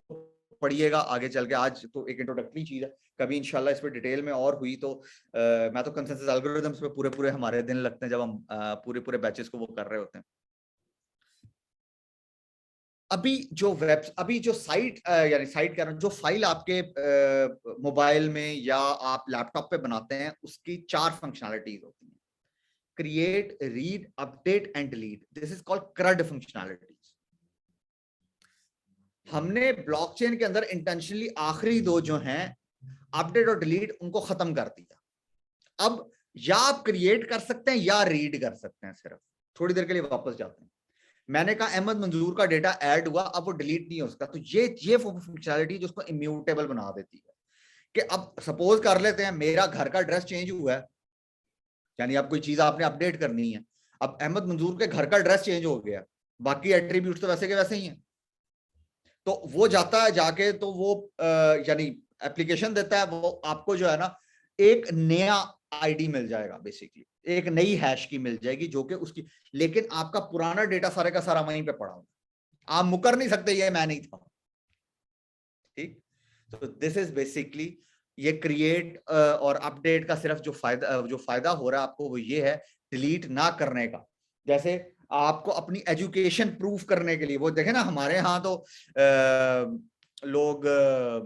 पढ़िएगा आगे चल के। आज तो एक इंट्रोडक्टरी चीज है, कभी इंशाल्लाह इस पे डिटेल में और हुई तो मैं तो कंसेंसस एल्गोरिथम्स पे पूरे हमारे दिन लगते हैं, जब हम पूरे बैचेस को वो कर रहे होते हैं। अभी जो साइट यानी साइट कह रहा हूं, जो फाइल आपके मोबाइल में या आप लैपटॉप पे बनाते हैं, उसकी 4 फंक्शनैलिटीज होती हैं: create, read, update and delete. This is called CRUD functionalities. हमने ब्लॉकचेन के अंदर इंटेंशनली आखिरी 2 जो हैं, अपडेट और डिलीट, उनको खत्म कर दिया। अब या आप क्रिएट कर सकते हैं या रीड कर सकते हैं। सिर्फ थोड़ी देर के लिए वापस जाते हैं। मैंने कहा अहमद मंजूर का डेटा ऐड हुआ, अब वो डिलीट नहीं हो सकता। तो ये फंक्शनैलिटी जो उसको इम्यूटेबल बना देती है कि अब सपोज कर लेते हैं मेरा घर का एड्रेस चेंज हुआ है, यानी अब कोई चीज आपने अपडेट करनी है, अब अहमद मंजूर के घर का एड्रेस चेंज हो गया, बाकी एट्रीब्यूट्स तो वैसे के वैसे ही हैं। तो वो जाता है जाके, तो वो यानी एप्लीकेशन देता है, वो आपको जो है ना एक नया आईडी मिल जाएगा, बेसिकली एक नई हैश की मिल जाएगी जो कि उसकी, लेकिन आपका पुराना डेटा सारे का सारा वहीं पे पड़ा होगा, आप मुकर नहीं सकते ये मैं नहीं था, ठीक। तो दिस इज बेसिकली ये क्रिएट और अपडेट का सिर्फ जो फायदा हो रहा है आपको वो ये है डिलीट ना करने का। जैसे आपको अपनी एजुकेशन प्रूफ करने के लिए, वो देखे ना हमारे यहाँ तो लोग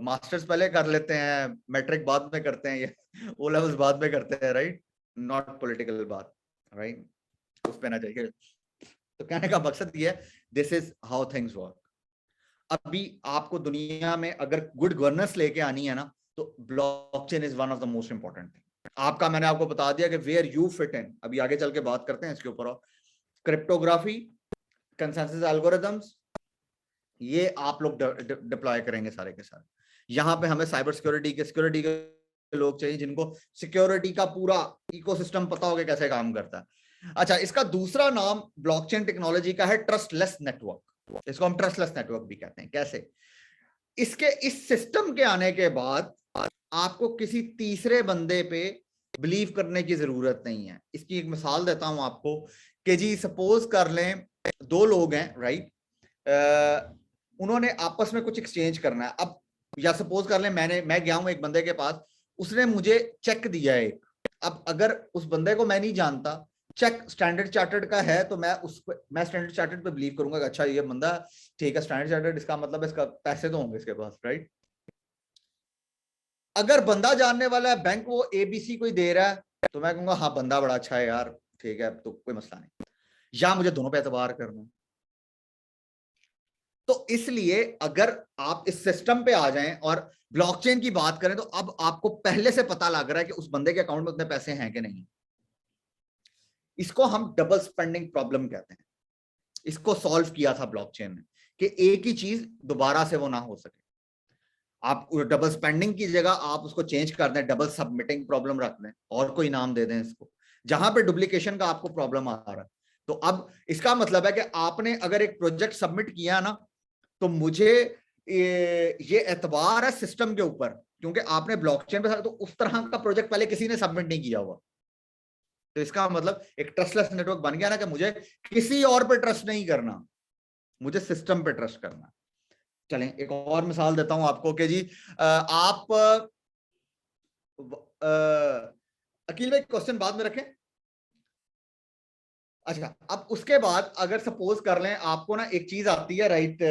मास्टर्स पहले कर लेते हैं, मैट्रिक बाद में करते हैं, ये ओ लेवल्स बाद में करते हैं, राइट, नॉट पॉलिटिकल बात, राइट, उस पे ना जाइए। तो कहने का मकसद ये है, this is how things work. अभी आपको दुनिया में अगर गुड गवर्नेंस लेके आनी है ना, तो blockchain is one of the most important thing. आपका मैंने आपको बता दिया कि वेयर यू फिट इन, अभी आगे चल के बात करते हैं इसके ऊपर। और क्रिप्टोग्राफी, कंसेंसस एल्गोरिथम्स, ये आप लोग डिप्लॉय करेंगे सारे के सारे। यहाँ पे हमें साइबर सिक्योरिटी के लोग चाहिए जिनको सिक्योरिटी का पूरा इकोसिस्टम पता होगा कैसे काम करता है। अच्छा, इसका दूसरा नाम ब्लॉकचेन टेक्नोलॉजी का है ट्रस्टलेस नेटवर्क। इसको हम ट्रस्टलेस नेटवर्क भी कहते हैं। कैसे? इसके इस सिस्टम के आने के बाद आपको किसी तीसरे बंदे पे बिलीव करने की जरूरत नहीं है। इसकी एक मिसाल देता हूं आपको कि जी सपोज कर लें 2 लोग हैं, राइट, उन्होंने आपस में कुछ एक्सचेंज करना है। अब या सपोज कर लें मैं गया हूं एक बंदे के पास, उसने मुझे चेक दिया है एक। अब अगर उस बंदे को मैं नहीं जानता, चेक स्टैंडर्ड चार्टर्ड का है, तो मैं स्टैंडर्ड चार्टर्ड पे बिलीव करूंगा कि अच्छा ये बंदा ठीक है, स्टैंडर्ड चार्टर्ड, इसका मतलब इसका पैसे तो होंगे इसके पास, राइट। अगर बंदा जानने वाला है, बैंक वो ABC कोई दे रहा है, तो मैं कहूंगा हाँ बंदा बड़ा अच्छा है यार, ठीक है, तो कोई मसला नहीं। या मुझे दोनों पे एतबार करना है। तो इसलिए अगर आप इस सिस्टम पे आ जाएं और ब्लॉकचेन की बात करें, तो अब आपको पहले से पता लग रहा है कि उस बंदे के अकाउंट में उतने पैसे हैं कि नहीं। इसको हम डबल स्पेंडिंग प्रॉब्लम कहते हैं। इसको सॉल्व किया था ब्लॉकचेन ने। कि एक ही चीज दोबारा से वो ना हो सके। आप डबल स्पेंडिंग की जगह आप उसको चेंज कर दें, डबल सबमिटिंग प्रॉब्लम रख दें और कोई नाम दे दें इसको, जहां पे डुप्लीकेशन का आपको प्रॉब्लम आ रहा है। तो अब इसका मतलब है कि आपने अगर एक प्रोजेक्ट सबमिट किया ना, तो मुझे ये एतबार है सिस्टम के ऊपर, क्योंकि आपने ब्लॉकचेन पे, तो उस तरह का प्रोजेक्ट पहले किसी ने सबमिट नहीं किया हुआ। तो इसका मतलब एक ट्रस्टलेस नेटवर्क बन गया ना, कि मुझे किसी और पे ट्रस्ट नहीं करना, मुझे सिस्टम पे ट्रस्ट करना। चलें एक और मिसाल देता हूं आपको कि जी आप अकील भाई क्वेश्चन बाद में रखें। अच्छा, अब उसके बाद अगर सपोज कर लें आपको ना एक चीज आती है, राइट,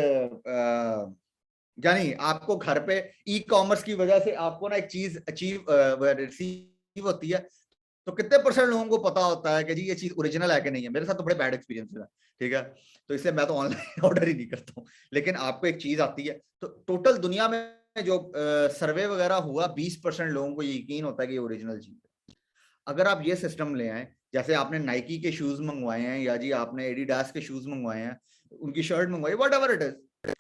यानी आपको घर पे ई कॉमर्स की वजह से आपको ना एक चीज रिसीव होती है, तो कितने परसेंट लोगों को पता होता है कि जी ये चीज ओरिजिनल है कि नहीं है? मेरे साथ तो बड़े बैड एक्सपीरियंस है, ठीक है, तो इसलिए मैं तो ऑनलाइन ऑर्डर ही नहीं करता हूँ। लेकिन आपको एक चीज आती है, तो टोटल दुनिया में जो सर्वे वगैरह हुआ, 20% लोगों को यकीन होता है कि ये ओरिजिनल चीज है। अगर आप ये सिस्टम ले आए, जैसे आपने नाइकी के शूज मंगवाए हैं, या जी आपने एडिडास के शूज मंगवाए हैं, उनकी शर्ट मंगवाई, वट एवर इट इज,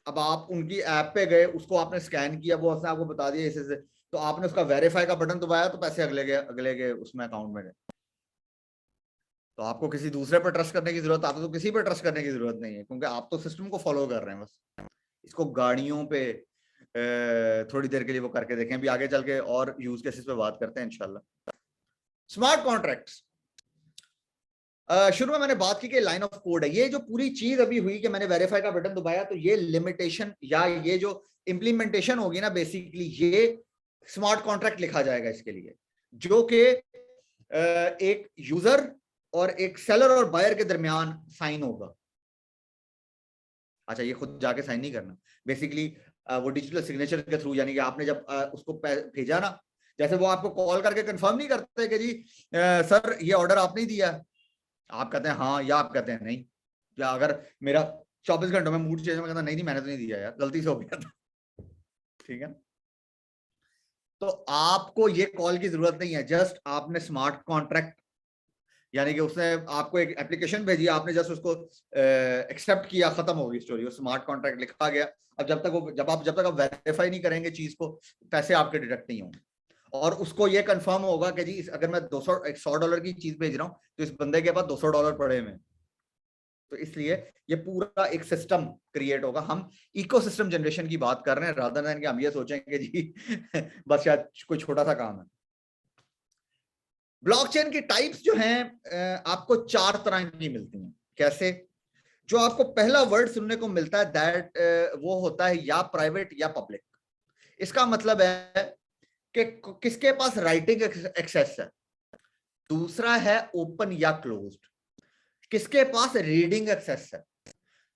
अब आप उनकी ऐप पे गए, उसको आपने स्कैन किया, वो उसने आपको बता दिया इसे, तो आपने उसका वेरीफाई का बटन दबाया, तो पैसे अगले के उसमें अकाउंट में गए। तो आपको किसी दूसरे पर ट्रस्ट करने की जरूरत, आपको तो किसी पर ट्रस्ट करने की जरूरत नहीं है, क्योंकि आप तो सिस्टम को फॉलो कर रहे हैं बस। इसको गाड़ियों पे थोड़ी देर के लिए वो करके देखें, भी आगे चल के और यूज केसेस पे बात करते हैं इंशाल्लाह। स्मार्ट कॉन्ट्रैक्ट्स, शुरू में मैंने बात की कि लाइन ऑफ कोड है, ये जो पूरी चीज अभी हुई कि मैंने वेरीफाई का बटन दबाया, तो ये लिमिटेशन या ये जो इंप्लीमेंटेशन होगी ना, बेसिकली ये स्मार्ट कॉन्ट्रैक्ट लिखा जाएगा इसके लिए, जो कि एक यूजर और एक सेलर और बायर के दरमियान साइन होगा। अच्छा, ये खुद जाके साइन नहीं करना, बेसिकली वो डिजिटल सिग्नेचर के थ्रू, यानी कि आपने जब उसको भेजा ना, जैसे वो आपको कॉल करके कंफर्म नहीं करते कि जी सर ये ऑर्डर आपने ही दिया, आप कहते हैं हाँ, या आप कहते हैं नहीं, या अगर मेरा 24 घंटों में मूड चेंज, में कहता नहीं मैंने तो नहीं दिया यार, गलती से हो गया था, ठीक है। तो आपको ये कॉल की जरूरत नहीं है, जस्ट आपने स्मार्ट कॉन्ट्रैक्ट, यानी कि उसने आपको एक एप्लीकेशन भेजी, आपने जस्ट उसको एक्सेप्ट किया, खत्म हो गई स्टोरी, वो स्मार्ट कॉन्ट्रैक्ट लिखा गया। अब जब तक आप वेरीफाई नहीं करेंगे चीज को, पैसे आपके डिडक्ट नहीं होंगे। और उसको ये कंफर्म होगा कि जी अगर मैं $100 की चीज भेज रहा हूँ, तो इस बंदे के पास $200 पड़े हुए। तो इसलिए ये पूरा एक सिस्टम क्रिएट होगा। हम इकोसिस्टम जनरेशन की बात कर रहे हैं, रादर देन कि हम ये सोचेंगे जी बस शायद कोई छोटा सा काम है। ब्लॉकचेन की टाइप्स जो हैं आपको 4 तरह की मिलती हैं। कैसे? जो आपको पहला वर्ड सुनने को मिलता है दैट वो होता है या प्राइवेट या पब्लिक। इसका मतलब है कि किसके पास राइटिंग एक्सेस है। दूसरा है ओपन या क्लोज्ड, किसके पास रीडिंग एक्सेस है।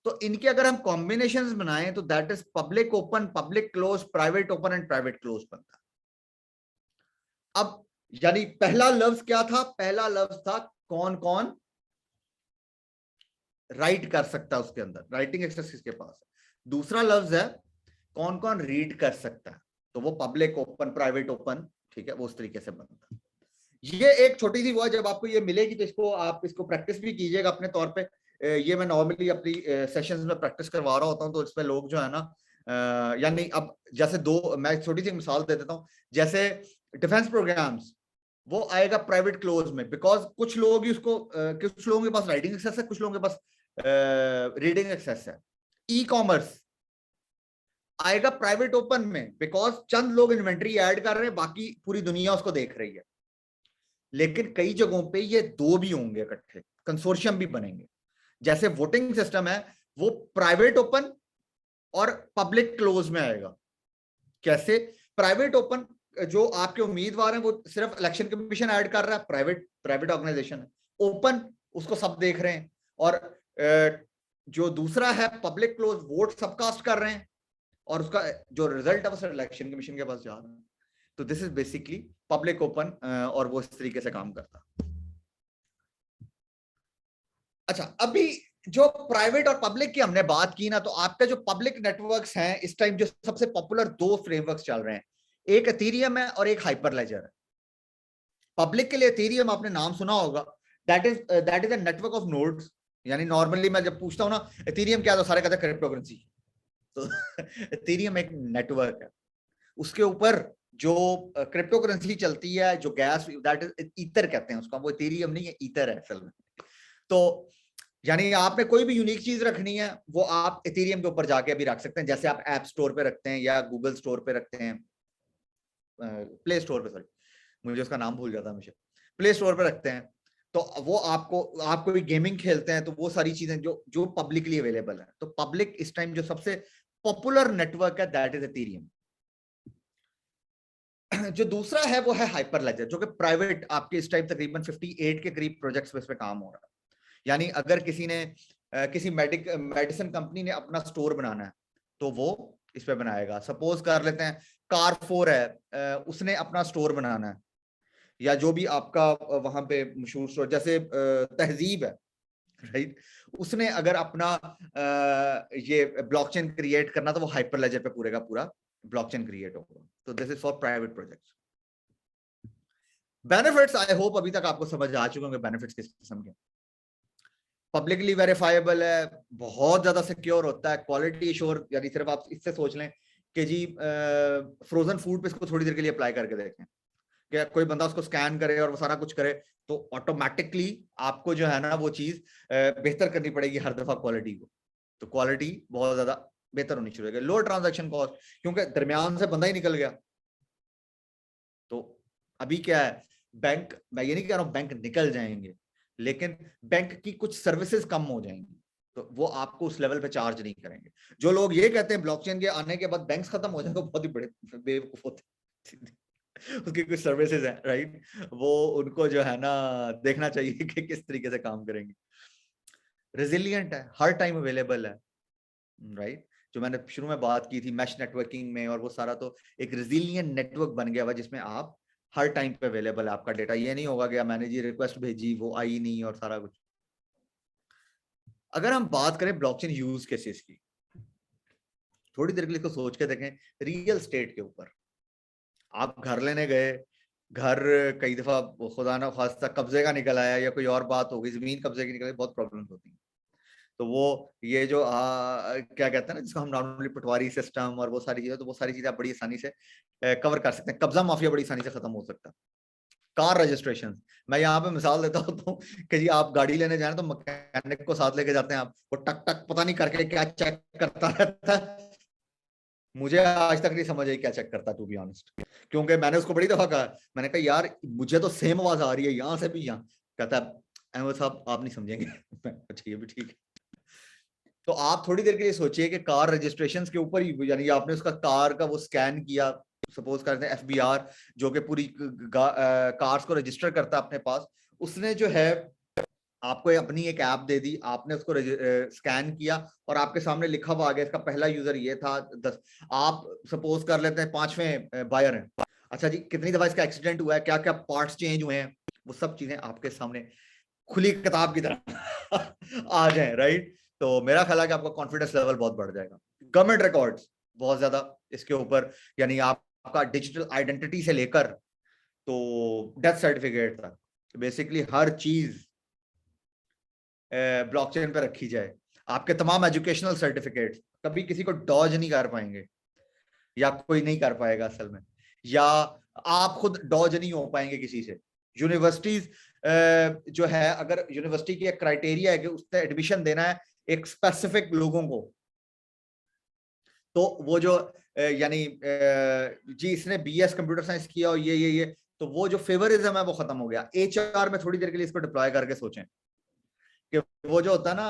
तो इनके अगर हम कॉम्बिनेशंस बनाएं तो that is public open, public close, private open and private close बनता है। अब यानी पहला लफ्ज क्या था? पहला लफ्ज था कौन कौन राइट कर सकता है, उसके अंदर राइटिंग एक्सेस किसके पास है। दूसरा लफ्ज है कौन कौन रीड कर सकता है, तो वो पब्लिक ओपन, प्राइवेट ओपन, ठीक है, वो उस तरीके से बनता है। ये एक छोटी सी वो है, जब आपको ये मिलेगी तो इसको आप इसको प्रैक्टिस भी कीजिएगा अपने तौर पे। ये मैं नॉर्मली अपनी सेशंस में प्रैक्टिस करवा रहा होता हूँ, तो इसमें लोग जो है ना, यानी अब जैसे मैं छोटी सी मिसाल दे देता हूँ, जैसे डिफेंस प्रोग्राम्स, वो आएगा प्राइवेट क्लोज में, बिकॉज कुछ लोग ही उसको कुछ लोगों के पास राइटिंग एक्सेस है, कुछ लोगों के पास रीडिंग एक्सेस है। ई कॉमर्स आएगा प्राइवेट ओपन में, बिकॉज चंद लोग इन्वेंट्री ऐड कर रहे हैं, बाकी पूरी दुनिया उसको देख रही है। लेकिन कई जगहों पे ये दो भी होंगे इकट्ठे, कंसोर्शियम भी बनेंगे। जैसे वोटिंग सिस्टम है, वो प्राइवेट ओपन और पब्लिक क्लोज में आएगा। कैसे? प्राइवेट ओपन जो आपके उम्मीदवार हैं वो सिर्फ इलेक्शन कमीशन ऐड कर रहा है, प्राइवेट ऑर्गेनाइजेशन है। ओपन उसको सब देख रहे हैं, और जो दूसरा है पब्लिक क्लोज, वोट सबकास्ट कर रहे हैं, और उसका जो रिजल्ट है वो सिर्फ इलेक्शन कमीशन के पास जा रहा है। तो this is basically public open, और वो इस तरीके से काम करता है। अच्छा, अभी जो प्राइवेट और पब्लिक की हमने बात की ना, तो आपके जो पब्लिक नेटवर्क्स हैं इस टाइम, जो सबसे पॉपुलर 2 फ्रेमवर्क्स चल रहे हैं, एक एथेरियम है और एक हाइपरलेजर है। पब्लिक के लिए एथेरियम आपने नाम सुना होगा, that is a network of nodes. यानी नॉर्मली मैं जब पूछता हूं ना एथेरियम क्या, तो सारे कहते हैं क्रिप्टोकरेंसी। तो इथेरियम एक नेटवर्क है, उसके ऊपर जो क्रिप्टो करेंसी चलती है, जो गैस, दैट इज ईथर कहते हैं उसको, वो इथेरियम नहीं है, ईथर है असल में। तो यानी आपने कोई भी यूनिक चीज रखनी है वो आप इथेरियम के ऊपर जाके भी रख सकते हैं, जैसे आप ऐप स्टोर पे रखते हैं या गूगल स्टोर पे रखते हैं, प्ले स्टोर पे, सॉरी मुझे उसका नाम भूल जाता हमेशा, प्ले स्टोर पे रखते हैं। तो वो आप कोई गेमिंग खेलते हैं तो वो सारी चीजें जो जो पब्लिकली अवेलेबल है, तो पब्लिक इस टाइम जो सबसे पॉपुलर नेटवर्क है दैट इज इथेरियम। जो दूसरा है वो है हाइपरलेजर, जो कि प्राइवेट, आपके इस टाइम तकरीबन 58 के करीब प्रोजेक्ट्स पे इस पे काम हो रहा है। यानी अगर किसी ने किसी मेडिसिन कंपनी ने अपना स्टोर बनाना है तो वो इस पे बनाएगा। सपोज कर लेते हैं कारफोर है, उसने अपना स्टोर बनाना है, या जो भी आपका वहां पे मशहूर स्टोर, जैसे तहजीब है, राइट, उसने अगर अपना ये ब्लॉकचेन क्रिएट करना तो वो हाइपरलेजर पे पूरे का पूरा ब्लॉकचेन क्रिएट होगा। तो this is for private projects. Benefits, I hope अभी तक आपको समझ आ चुके होंगे बेनिफिट्स किस किस्म के। पब्लिकली वेरीफाइबल है, बहुत ज्यादा सिक्योर होता है, क्वालिटी श्योर, यानी सिर्फ आप इससे सोच लें कि जी फ्रोजन फूड पे इसको थोड़ी देर के लिए अप्लाई करके देखें कि कोई बंदा उसको स्कैन करे और वो सारा कुछ करे तो ऑटोमेटिकली आपको जो है ना वो चीज बेहतर करनी पड़ेगी हर दफा क्वालिटी को। तो क्वालिटी बहुत ज्यादा बेहतर होनी शुरू हो गई। लो ट्रांजैक्शन कॉस्ट, क्योंकि दरमियान से बंदा ही निकल गया। तो अभी क्या है, बैंक, मैं ये नहीं कह रहा हूं बैंक निकल जाएंगे, लेकिन बैंक की कुछ सर्विसेज कम हो जाएंगी, तो वो आपको उस लेवल पे चार्ज नहीं करेंगे। जो लोग ये कहते हैं ब्लॉकचेन के आने के बाद बैंक्स खत्म हो जाएंगे, बहुत ही बड़े बेवकूफ होते हैं। उसकी कुछ सर्विसेज है, राइट, वो उनको जो है ना देखना चाहिए कि किस तरीके से काम करेंगे। रेजिलियंट है, हर टाइम अवेलेबल है, राइट, जो मैंने शुरू में बात की थी मैश नेटवर्किंग में, और वो सारा तो एक रेजिलियंट नेटवर्क बन गया हुआ जिसमें आप हर टाइम पे अवेलेबल है आपका डेटा। ये नहीं होगा कि मैंने जी रिक्वेस्ट भेजी वो आई नहीं और सारा कुछ। अगर हम बात करें ब्लॉकचेन यूज केसेस की, थोड़ी देर के लिए तो सोच के देखें, रियल स्टेट के ऊपर आप घर लेने गए, घर कई दफा खुदा ना खास्ता कब्जे का निकल आया या कोई और बात हो गई, जमीन कब्जे की निकल आई, बहुत प्रॉब्लम्स होती हैं। तो वो ये जो क्या कहते हैं ना जिसको हम नॉर्मली पटवारी सिस्टम और वो सारी चीजें, तो वो सारी चीजें आप बड़ी आसानी से कवर कर सकते हैं। कब्जा माफिया बड़ी आसानी से खत्म हो सकता है। कार रजिस्ट्रेशन, मैं यहाँ पे मिसाल देता हूँ कि जी आप गाड़ी लेने जाए तो मैकेनिक को साथ लेके जाते हैं आप, वो टक टक पता नहीं करके क्या चेक करता रहता है। मुझे आज तक नहीं समझ आई क्या चेक करता, टू बी ऑनेस्ट, क्योंकि मैंने उसको बड़ी दफा कहा, मैंने कहा यार मुझे तो सेम आवाज आ रही है यहाँ से भी यहाँ, कहता है अहमद साहब आप नहीं समझेंगे। अच्छा ये भी ठीक है। तो आप थोड़ी देर के लिए सोचिए कि कार रजिस्ट्रेशन के ऊपर ही, यानी आपने उसका कार का वो स्कैन किया, सपोज करते हैं एफबीआर जो कि पूरी कार्स को रजिस्टर करता है अपने पास, उसने जो है आपको अपनी एक ऐप दे दी, आपने उसको स्कैन किया और आपके सामने लिखा हुआ आ गया इसका पहला यूजर ये था 10। आप सपोज कर लेते हैं 5वें बायर हैं, अच्छा जी कितनी दफा इसका एक्सीडेंट हुआ है, क्या क्या पार्ट्स चेंज हुए हैं, वो सब चीजें आपके सामने खुली किताब की तरह आ जाए, राइट। तो मेरा ख्याल है कि आपका कॉन्फिडेंस लेवल बहुत बढ़ जाएगा। गवर्नमेंट रिकॉर्ड्स बहुत ज्यादा इसके ऊपर, यानी आपका डिजिटल आइडेंटिटी से लेकर तो डेथ सर्टिफिकेट तक, बेसिकली हर चीज ब्लॉकचेन पे रखी जाए। आपके तमाम एजुकेशनल सर्टिफिकेट्स कभी किसी को डॉज नहीं कर पाएंगे, या कोई नहीं कर पाएगा असल में, या आप खुद डॉज नहीं हो पाएंगे किसी से। यूनिवर्सिटीज जो है, अगर यूनिवर्सिटी की एक क्राइटेरिया है कि उससे एडमिशन देना है एक स्पेसिफिक लोगों को, तो वो जो यानी जी इसने बीएस कंप्यूटर साइंस किया और ये तो वो जो फेवरिज्म है वो खत्म हो गया। एचआर में थोड़ी देर के लिए इसको डिप्लॉय करके सोचें कि वो जो होता है ना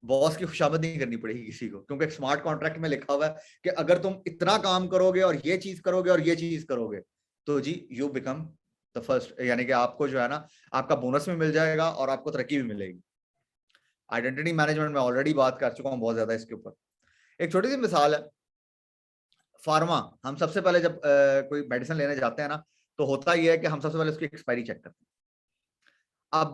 बॉस की खुशामद नहीं करनी पड़ेगी किसी को, क्योंकि स्मार्ट कॉन्ट्रैक्ट में लिखा हुआ है कि अगर तुम इतना काम करोगे और ये चीज करोगे और ये चीज करोगे तो जी यू बिकम द फर्स्ट, यानी कि आपको जो है ना आपका बोनस भी मिल जाएगा और आपको तरक्की भी मिलेगी। आइडेंटिटी मैनेजमेंट में ऑलरेडी बात कर चुका हूँ बहुत ज्यादा इसके ऊपर। एक छोटी सी मिसाल है, फार्मा, हम सबसे पहले जब कोई मेडिसिन लेने जाते हैं ना तो होता ही है कि हम सबसे पहले उसकी एक्सपायरी चेक करते हैं। अब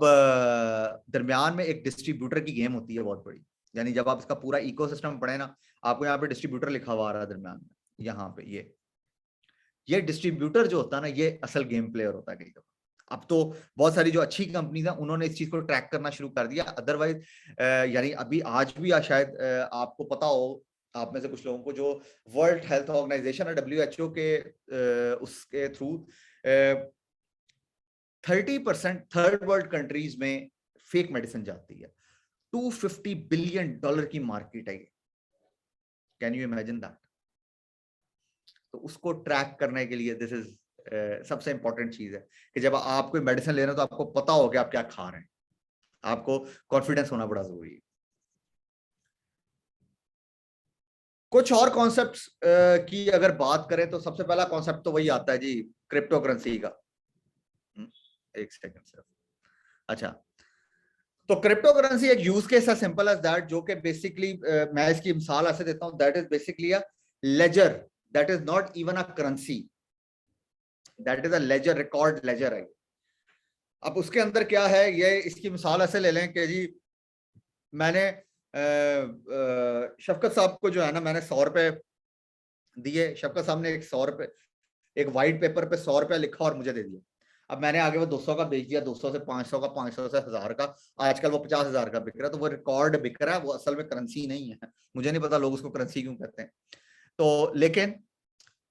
दरमियान में एक डिस्ट्रीब्यूटर की गेम होती है बहुत बड़ी, यानी जब आप इसका पूरा इकोसिस्टम पढ़े ना, आपको यहाँ पे डिस्ट्रीब्यूटर लिखा हुआ आ रहा है दरमियान में, यहाँ पे ये डिस्ट्रीब्यूटर जो होता है ना ये असल गेम प्लेयर होता है कई दफा। अब तो बहुत सारी जो अच्छी कंपनीज हैं उन्होंने इस चीज को ट्रैक करना शुरू कर दिया। अदरवाइज यानी अभी आज भी शायद आपको पता हो, आप में से कुछ लोगों को, जो वर्ल्ड हेल्थ ऑर्गेनाइजेशन है WHO के उसके थ्रू 30% थर्ड वर्ल्ड कंट्रीज में फेक मेडिसिन जाती है। $250 बिलियन की मार्केट है ये। Can you imagine that? तो उसको ट्रैक करने के लिए दिस इज सबसे इंपॉर्टेंट चीज है कि जब आप कोई मेडिसिन ले रहे हो तो आपको पता हो कि आप क्या खा रहे हैं, आपको कॉन्फिडेंस होना बड़ा जरूरी है। कुछ और कॉन्सेप्ट्स की अगर बात करें तो सबसे पहला कॉन्सेप्ट तो वही आता है जी, क्रिप्टो करेंसी का। एक सेकंड सर। अच्छा, तो क्रिप्टो करेंसी एक यूज केस है, सिंपल एज दैट, जो कि बेसिकली मैं इसकी मिसाल ऐसे देता हूं, that is basically a ledger, that is not even a currency, that is a ledger, record ledger है। अब उसके अंदर क्या है, ये इसकी मिसाल ऐसे ले लें कि जी मैंने शफकत साहब को जो है ना, मैंने 100 रुपए दिए, शफकत साहब ने एक 100 रुपए एक वाइट पेपर पे 100 रुपया लिखा और मुझे दे दिया। अब मैंने आगे वो 200 का बेच दिया, 200 से 500 का, 500 से 1000 का, आजकल वो 50,000 का बिक रहा है। तो वो रिकॉर्ड बिक रहा है, वो असल में करेंसी नहीं है। मुझे नहीं पता लोग उसको करेंसी क्यों कहते हैं। तो लेकिन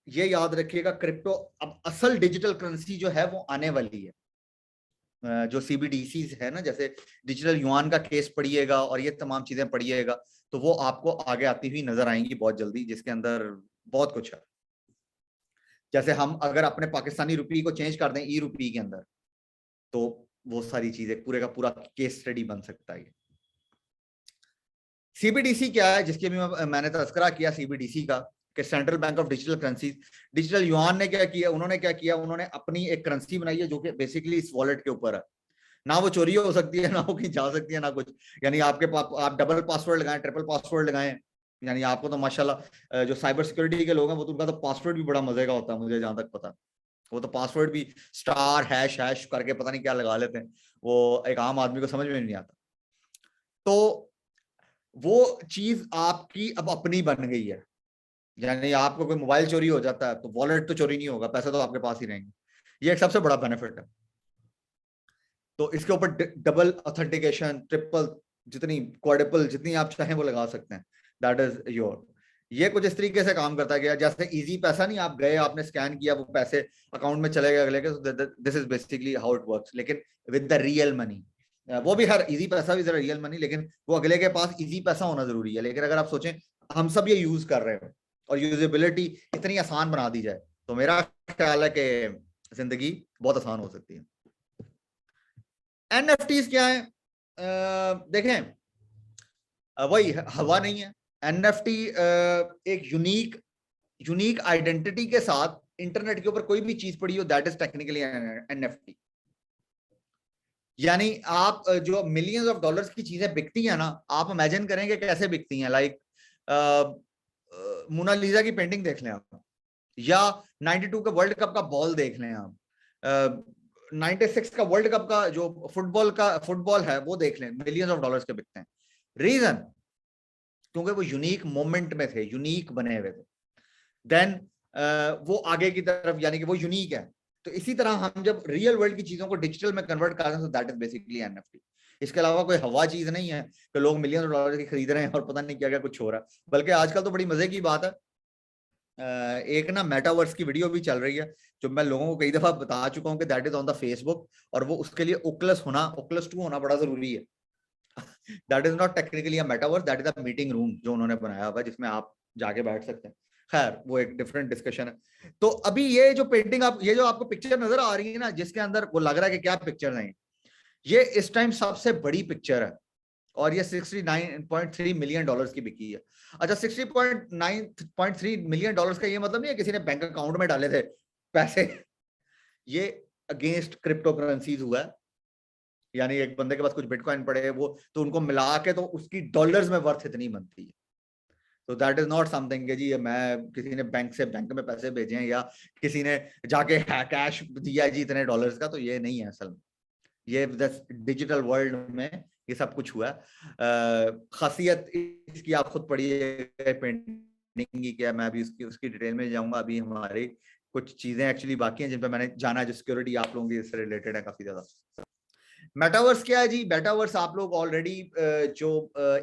ये याद रखिएगा, क्रिप्टो अब असल डिजिटल करेंसी जो है वो आने वाली है। जो CBDC है ना, जैसे डिजिटल युआन का केस पढ़िएगा और ये तमाम चीजें पढ़िएगा, तो वो आपको आगे आती हुई नजर आएंगी बहुत जल्दी, जिसके अंदर बहुत कुछ है। जैसे हम अगर अपने पाकिस्तानी रुपये को चेंज कर दें ई-रुपये के अंदर, तो वो सारी चीजें पूरे का पूरा केस स्टडी बन सकता है। CBDC क्या है, जिसके भी मैंने तस्करा किया CBDC का, कि central bank of digital currency. Digital yuan ने क्या किया, उन्होंने क्या किया, उन्होंने अपनी एक करेंसी बनाई है जो कि बेसिकली इस वॉलेट के ऊपर है। ना वो चोरी हो सकती है, ना वो कहीं जा सकती है, ना कुछ। यानी आपके आप डबल पासवर्ड लगाएं, ट्रिपल पासवर्ड लगाएं, यानी आपको तो माशाल्लाह जो साइबर सिक्योरिटी के लोग हैं वो तो उनका तो पासवर्ड भी बड़ा मजे का होता है, मुझे जहां तक पता। वो तो पासवर्ड भी स्टार हैश हैश करके पता नहीं क्या लगा लेते हैं, वो एक आम आदमी को समझ में नहीं आता। तो वो चीज आपकी अब अपनी बन गई है। यानी आपको कोई मोबाइल चोरी हो जाता है तो वॉलेट तो चोरी नहीं होगा, पैसे तो आपके पास ही रहेंगे। ये एक सबसे बड़ा बेनिफिट है। तो इसके ऊपर डबल ऑथेंटिकेशन, ट्रिपल, जितनी क्वाड्रुपल, जितनी आप चाहें वो लगा सकते हैं। That is your. ये कुछ इस तरीके से काम करता गया, जैसे इजी पैसा नहीं, आप गए, आपने स्कैन किया, वो पैसे अकाउंट में चले गए अगले के। This is basically how it works, लेकिन विद द रियल मनी। वो भी हर इजी पैसा भी रियल मनी, लेकिन वो अगले के पास इजी पैसा होना जरूरी है। लेकिन अगर आप सोचें हम सब ये यूज कर रहे हैं और यूजेबिलिटी इतनी आसान बना दी जाए, तो मेरा ख्याल है कि जिंदगी बहुत आसान हो सकती है। NFTs क्या है? देखें, वही हवा नहीं है। NFT एक यूनिक आइडेंटिटी के साथ इंटरनेट के ऊपर कोई भी चीज पड़ी हो, दैट इज टेक्निकली NFT। यानी आप जो मिलियंस ऑफ डॉलर्स की चीजें बिकती हैं ना, आप इमेजिन करेंगे कैसे बिकती हैं। लाइक मोनालिसा की पेंटिंग देख लें आप, या 92 का वर्ल्ड कप का बॉल देख लें आप, 96 का वर्ल्ड कप का जो फुटबॉल है वो देख लें, मिलियंस ऑफ डॉलर्स के बिकते हैं। रीजन, क्योंकि वो यूनिक मोमेंट में थे, यूनिक बने हुए थे। देन वो आगे की तरफ, यानी कि वो यूनिक है। तो इसी तरह हम जब रियल वर्ल्ड की चीजों को डिजिटल में कन्वर्ट कर रहे हैं, तो दैट इज बेसिकली NFT। इसके अलावा कोई हवा चीज नहीं है कि लोग मिलियन डॉलर की खरीद रहे हैं और पता नहीं क्या क्या कुछ हो रहा है। बल्कि आजकल तो बड़ी मजे की बात है, एक ना मेटावर्स की वीडियो भी चल रही है, जो मैं लोगों को कई दफा बता चुका हूं कि that is on the Facebook, और वो उसके लिए ओकुलस 2 होना बड़ा जरूरी है। That is not technically a metaverse, that is a meeting room जो उन्होंने बनाया हुआ है, जिसमें आप जाके बैठ सकते हैं। खैर, वो एक डिफरेंट डिस्कशन है। तो अभी ये जो पेंटिंग ये जो आपको पिक्चर नजर आ रही है ना, जिसके अंदर वो लग रहा है कि क्या पिक्चर है, ये इस टाइम सबसे बड़ी पिक्चर है, और ये $69.3 मिलियन की बिकी है। अच्छा, $60.3 मिलियन का ये मतलब नहीं है किसी ने बैंक अकाउंट में डाले थे पैसे। ये अगेंस्ट क्रिप्टो करेंसीज हुआ है। यानी एक बंदे के पास कुछ बिटकॉइन पड़े, वो तो उनको मिला के तो उसकी डॉलर्स में वर्थ इतनी बनती है। तो दैट इज नॉट समथिंग कि जी मैं किसी ने बैंक से बैंक में पैसे भेजे हैं, या किसी ने जाके कैश दिया जी इतने डॉलर्स का, तो ये नहीं है असल में। ये डिजिटल वर्ल्ड में ये सब कुछ हुआ है। खासियत इसकी आप खुद पढ़िए पेंटिंग की क्या, मैं अभी उसकी डिटेल में जाऊंगा। अभी हमारी कुछ चीजें एक्चुअली बाकी हैं जिन पे मैंने जाना है, जो सिक्योरिटी आप लोगों की इससे रिलेटेड है काफी ज्यादा। मेटावर्स क्या है जी? मेटावर्स आप लोग ऑलरेडी जो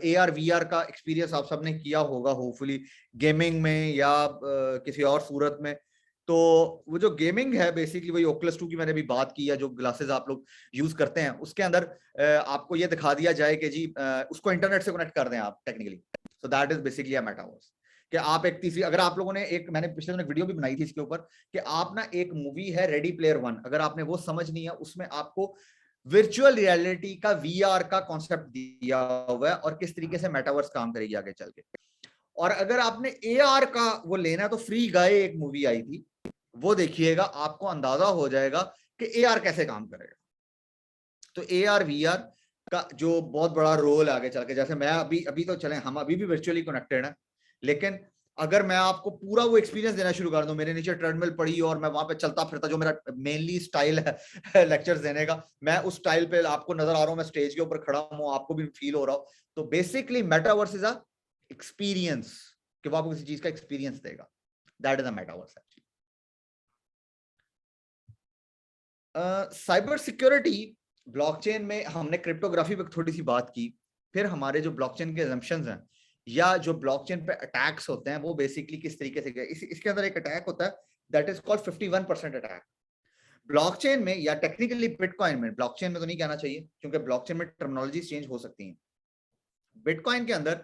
AR VR का एक्सपीरियंस आप सबने किया होगा होपफुली, गेमिंग में या किसी और सूरत में। तो वो जो गेमिंग है बेसिकली वही ओकुलस 2 की मैंने भी बात की, या जो ग्लासेस आप लोग यूज करते हैं उसके अंदर आपको ये दिखा दिया जाए कि जी उसको इंटरनेट से कनेक्ट कर दें आप technically. So that is basically a metaverse. कि आप एक तीसरी, अगर आप लोगों ने एक, मैंने पिछले दिन एक वीडियो भी बनाई थी इसके ऊपर, कि आप ना एक मूवी है रेडी प्लेयर वन, अगर आपने वो समझनी है, उसमें आपको वर्चुअल रियलिटी का VR का कॉन्सेप्ट दिया हुआ है और किस तरीके से मेटावर्स काम करेगी आगे चल के। और अगर आपने AR का वो लेना है तो फ्री गाय एक मूवी आई थी, वो देखिएगा, आपको अंदाजा हो जाएगा कि AR कैसे काम करेगा। तो AR VR का जो बहुत बड़ा रोल आगे चल के, जैसे मैं अभी तो चले हम अभी भी वर्चुअली कनेक्टेड है, लेकिन अगर मैं आपको पूरा वो एक्सपीरियंस देना शुरू कर दूं, मेरे नीचे ट्रेडमिल पड़ी और मैं वहां पे चलता फिरता, जो मेरा मेनली स्टाइल है लेक्चर्स देने का, मैं उस स्टाइल पे आपको नजर आ रहा हूं, मैं स्टेज के ऊपर खड़ा हूं, आपको भी फील हो रहा हो, तो basically metaverse is a experience, कि वो आपको किसी चीज का एक्सपीरियंस देगा। That is a metaverse actually. Cyber security, blockchain में हमने क्रिप्टोग्राफी पे थोड़ी सी बात की, फिर हमारे जो ब्लॉकचेन के assumptions हैं या जो ब्लॉकचेन पे अटैक्स होते हैं वो बेसिकली किस तरीके से इसके अंदर एक अटैक होता है that is called 51% attack. Blockchain में या टेक्निकली बिटकॉइन में, ब्लॉकचेन में तो नहीं कहना चाहिए क्योंकि ब्लॉकचेन में टर्मिनोलॉजी चेंज हो सकती हैं। बिटकॉइन के अंदर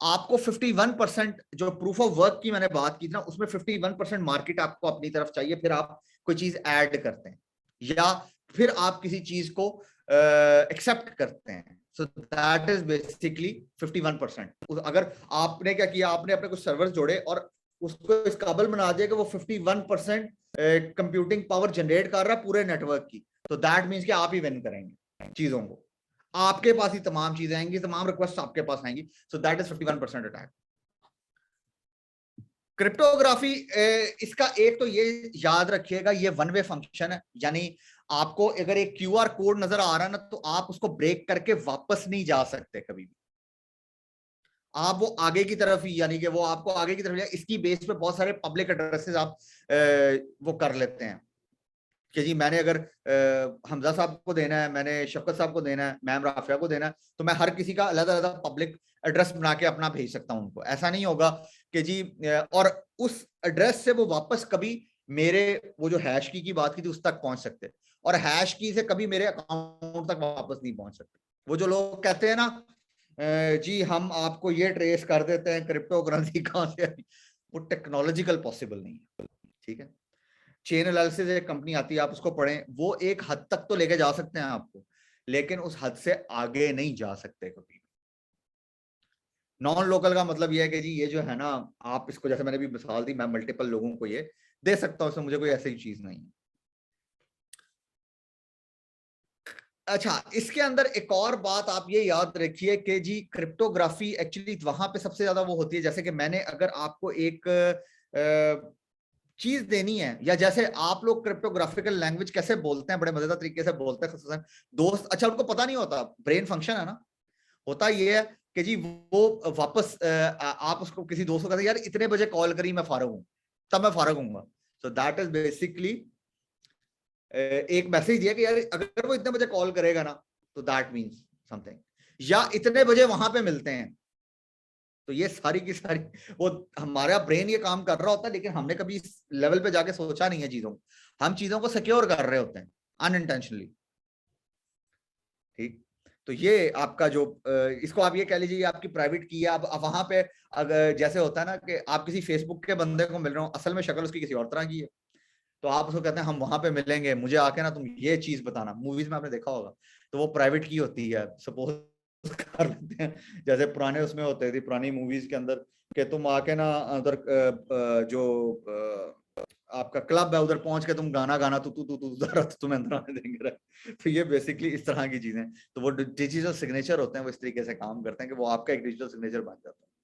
आपको 51% जो प्रूफ ऑफ वर्क की मैंने बात की थी ना, उसमें 51% मार्केट आपको अपनी तरफ चाहिए, फिर आप कोई चीज ऐड करते हैं या फिर आप किसी चीज को एक्सेप्ट करते हैं। So that is basically 51%। अगर आपने क्या किया, आपने अपने कुछ सर्वर्स जोड़े और उसको इस काबिल बना दिया कि वो 51% कंप्यूटिंग पावर जनरेट कर रहा है पूरे नेटवर्क की, तो दैट मीन्स कि आप ही विन करेंगे चीजों को, आपके पास ही तमाम चीजें आएंगी, तमाम रिक्वेस्ट आपके पास आएंगी। So that is 51% attack. Cryptography, इसका एक तो ये याद रखिएगा, ये वन वे फंक्शन है, यानी आपको अगर एक QR कोड नजर आ रहा है ना, तो आप उसको ब्रेक करके वापस नहीं जा सकते कभी भी, आप वो आगे की तरफ ही, यानी कि वो आपको आगे की तरफ, इसकी बेस पे बहुत सारे पब्लिक एड्रेसेस आप वो कर लेते हैं कि जी मैंने अगर हमजा साहब को देना है, मैंने शफकत साहब को देना है, मैम राफिया को देना है, तो मैं हर किसी का अलग अलग पब्लिक एड्रेस बना के अपना भेज सकता हूं उनको। ऐसा नहीं होगा कि जी और उस एड्रेस से वो वापस कभी मेरे वो जो हैश की बात की थी उस तक पहुंच सकते, और हैश की से कभी मेरे अकाउंट तक वापस नहीं पहुंच सकते। वो जो लोग कहते हैं ना जी हम आपको ये ट्रेस कर देते हैं क्रिप्टो करेंसी कहां से आई, वो टेक्नोलॉजिकल पॉसिबल नहीं है। ठीक है, चेन एनालिसिस एक कंपनी आती है, आप उसको पढ़ें, वो एक हद तक तो लेके जा सकते हैं आपको, लेकिन उस हद से आगे नहीं जा सकते कभी। नॉन लोकल का मतलब ये है कि जी ये जो है ना, आप इसको, जैसे मैंने भी मिसाल दी, मैं मल्टीपल लोगों को ये दे सकता हूं, इसमें मुझे कोई ऐसी चीज नहीं है। अच्छा, इसके अंदर एक और बात आप ये याद रखिए कि जी क्रिप्टोग्राफी एक्चुअली वहां पे सबसे ज्यादा वो होती है, जैसे कि मैंने अगर आपको एक चीज देनी है, या जैसे आप लोग क्रिप्टोग्राफिकल लैंग्वेज कैसे बोलते हैं, बड़े मजेदार तरीके से बोलते हैं दोस्त, अच्छा उनको पता नहीं होता, ब्रेन फंक्शन है ना, होता ये है कि जी वो वापस आप उसको किसी दोस्त को कहते हैं यार इतने बजे कॉल करी, मैं फारग हूं, तब मैं फारग हूंगा। सो दैट इज बेसिकली एक मैसेज दिया कि यार अगर वो इतने बजे कॉल करेगा ना, तो दैट मीन्स समथिंग, या इतने बजे वहां पे मिलते हैं। तो ये सारी की सारी वो हमारा ब्रेन ये काम कर रहा होता है, लेकिन हमने कभी इस लेवल पे जाके सोचा नहीं है चीजों को, हम चीजों को सिक्योर कर रहे होते हैं अनइंटेंशनली। ठीक, तो ये आपका जो इसको आप ये कह लीजिए आपकी प्राइवेट की है। अब वहां पे अगर जैसे होता है ना कि आप किसी फेसबुक के बंदे को मिल रहे हो, असल में शक्ल उसकी किसी और तरह की है, तो आप उसको कहते हैं हम वहां पे मिलेंगे, मुझे आके ना तुम ये चीज बताना, मूवीज में आपने देखा होगा, तो वो प्राइवेट की होती है, सपोज कर लेते हैं, जैसे पुराने उसमें होते थे पुरानी मूवीज के अंदर कि तुम आके ना उधर जो आपका क्लब है उधर पहुंच के तुम गाना गाना, तू जरा तो तुम्हें अंदर आने देंगे। तो ये बेसिकली इस तरह की चीजें, तो वो डिजिटल सिग्नेचर होते हैं, वो इस तरीके से काम करते हैं कि वो आपका एक डिजिटल सिग्नेचर बन जाता है।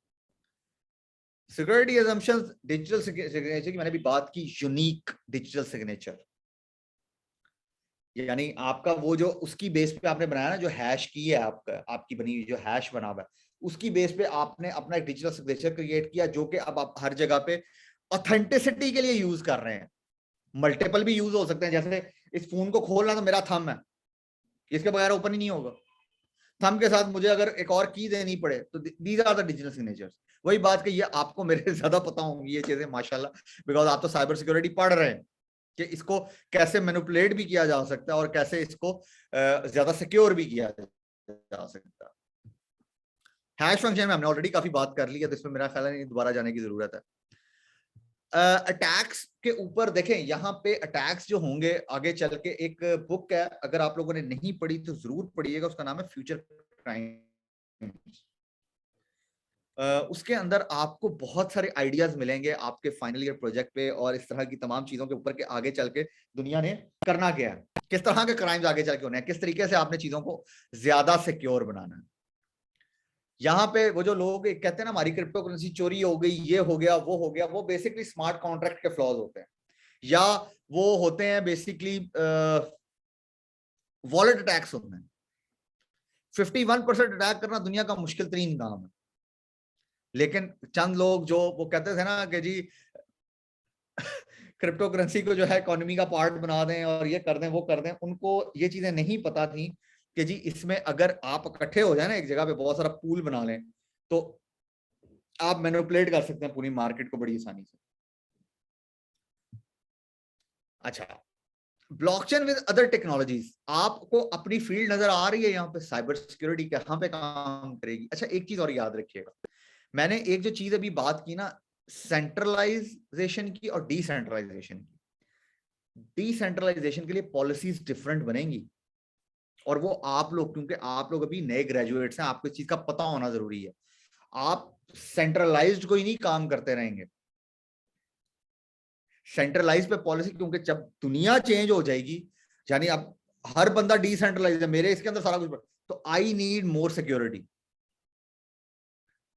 सिक्योरिटी assumptions, डिजिटल सिग्नेचर की मैंने भी बात की, यूनिक डिजिटल सिग्नेचर, यानी आपका वो जो उसकी बेस पे आपने बनाया ना, जो हैश की है आपका, आपकी बनी हुई जो हैश बना हुआ है, उसकी बेस पे आपने अपना एक डिजिटल सिग्नेचर क्रिएट किया, जो कि अब आप हर जगह पे ऑथेंटिसिटी के लिए यूज कर रहे हैं। मल्टीपल भी यूज हो सकते हैं, जैसे इस फोन को खोलना तो मेरा थंब है, इसके बगैर ओपन ही नहीं होगा। थंब के साथ मुझे अगर एक और की देनी पड़े तो these are the digital signatures. वही बात कि ये आपको मेरे ज्यादा पता होंगी ये चीजें माशाल्लाह, बिकॉज आप तो साइबर सिक्योरिटी पढ़ रहे हैं कि इसको कैसे मैनिपुलेट भी किया जा सकता है और कैसे इसको ज्यादा सिक्योर भी किया जा सकता है। हैश फंक्शन में हमने ऑलरेडी काफी बात कर ली है, तो इसमें मेरा ख्याल है दोबारा जाने की जरूरत है। अटैक्स के ऊपर देखें, यहाँ पे अटैक्स जो होंगे आगे चल के, एक बुक है अगर आप लोगों ने नहीं पढ़ी तो जरूर पढ़िएगा, उसका नाम है फ्यूचर क्राइम। उसके अंदर आपको बहुत सारे आइडियाज मिलेंगे आपके फाइनल ईयर प्रोजेक्ट पे और इस तरह की तमाम चीजों के ऊपर के आगे चल के दुनिया ने करना क्या है, किस तरह के क्राइम्स आगे चल के होने हैं, किस तरीके से आपने चीजों को ज्यादा सिक्योर बनाना है। यहाँ पे वो जो लोग कहते हैं ना हमारी क्रिप्टो करेंसी चोरी हो गई, ये हो गया, वो बेसिकली स्मार्ट कॉन्ट्रैक्ट के फ्लॉज होते हैं, या वो होते हैं बेसिकली वॉलेट अटैक्स होते हैं। 51% अटैक करना दुनिया का मुश्किल तरीन काम है, लेकिन चंद लोग जो वो कहते थे ना कि जी क्रिप्टो करेंसी को जो है इकोनॉमी का पार्ट बना दें और ये कर दें वो कर दें, उनको ये चीजें नहीं पता थी कि जी इसमें अगर आप इकट्ठे हो जाए ना एक जगह पे, बहुत सारा पूल बना लें, तो आप मैनिपुलेट कर सकते हैं पूरी मार्केट को बड़ी आसानी से। अच्छा, ब्लॉकचेन विद अदर टेक्नोलॉजीज, आपको अपनी फील्ड नजर आ रही है यहाँ पे, साइबर सिक्योरिटी कहाँ पे काम करेगी। अच्छा, एक चीज और याद रखिएगा, मैंने एक जो चीज अभी बात की ना सेंट्रलाइजेशन की और डिसेंट्रलाइजेशन की, डिसेंट्रलाइजेशन के लिए पॉलिसीज डिफरेंट बनेंगी, और वो आप लोग, क्योंकि आप लोग अभी नए ग्रेजुएट्स हैं, आपको इस चीज का पता होना जरूरी है। आप सेंट्रलाइज्ड कोई नहीं काम करते रहेंगे, सेंट्रलाइज पे पॉलिसी, क्योंकि जब दुनिया चेंज हो जाएगी, यानी अब हर बंदा डिसेंट्रलाइज है, मेरे इसके अंदर सारा कुछ, तो आई नीड मोर सिक्योरिटी।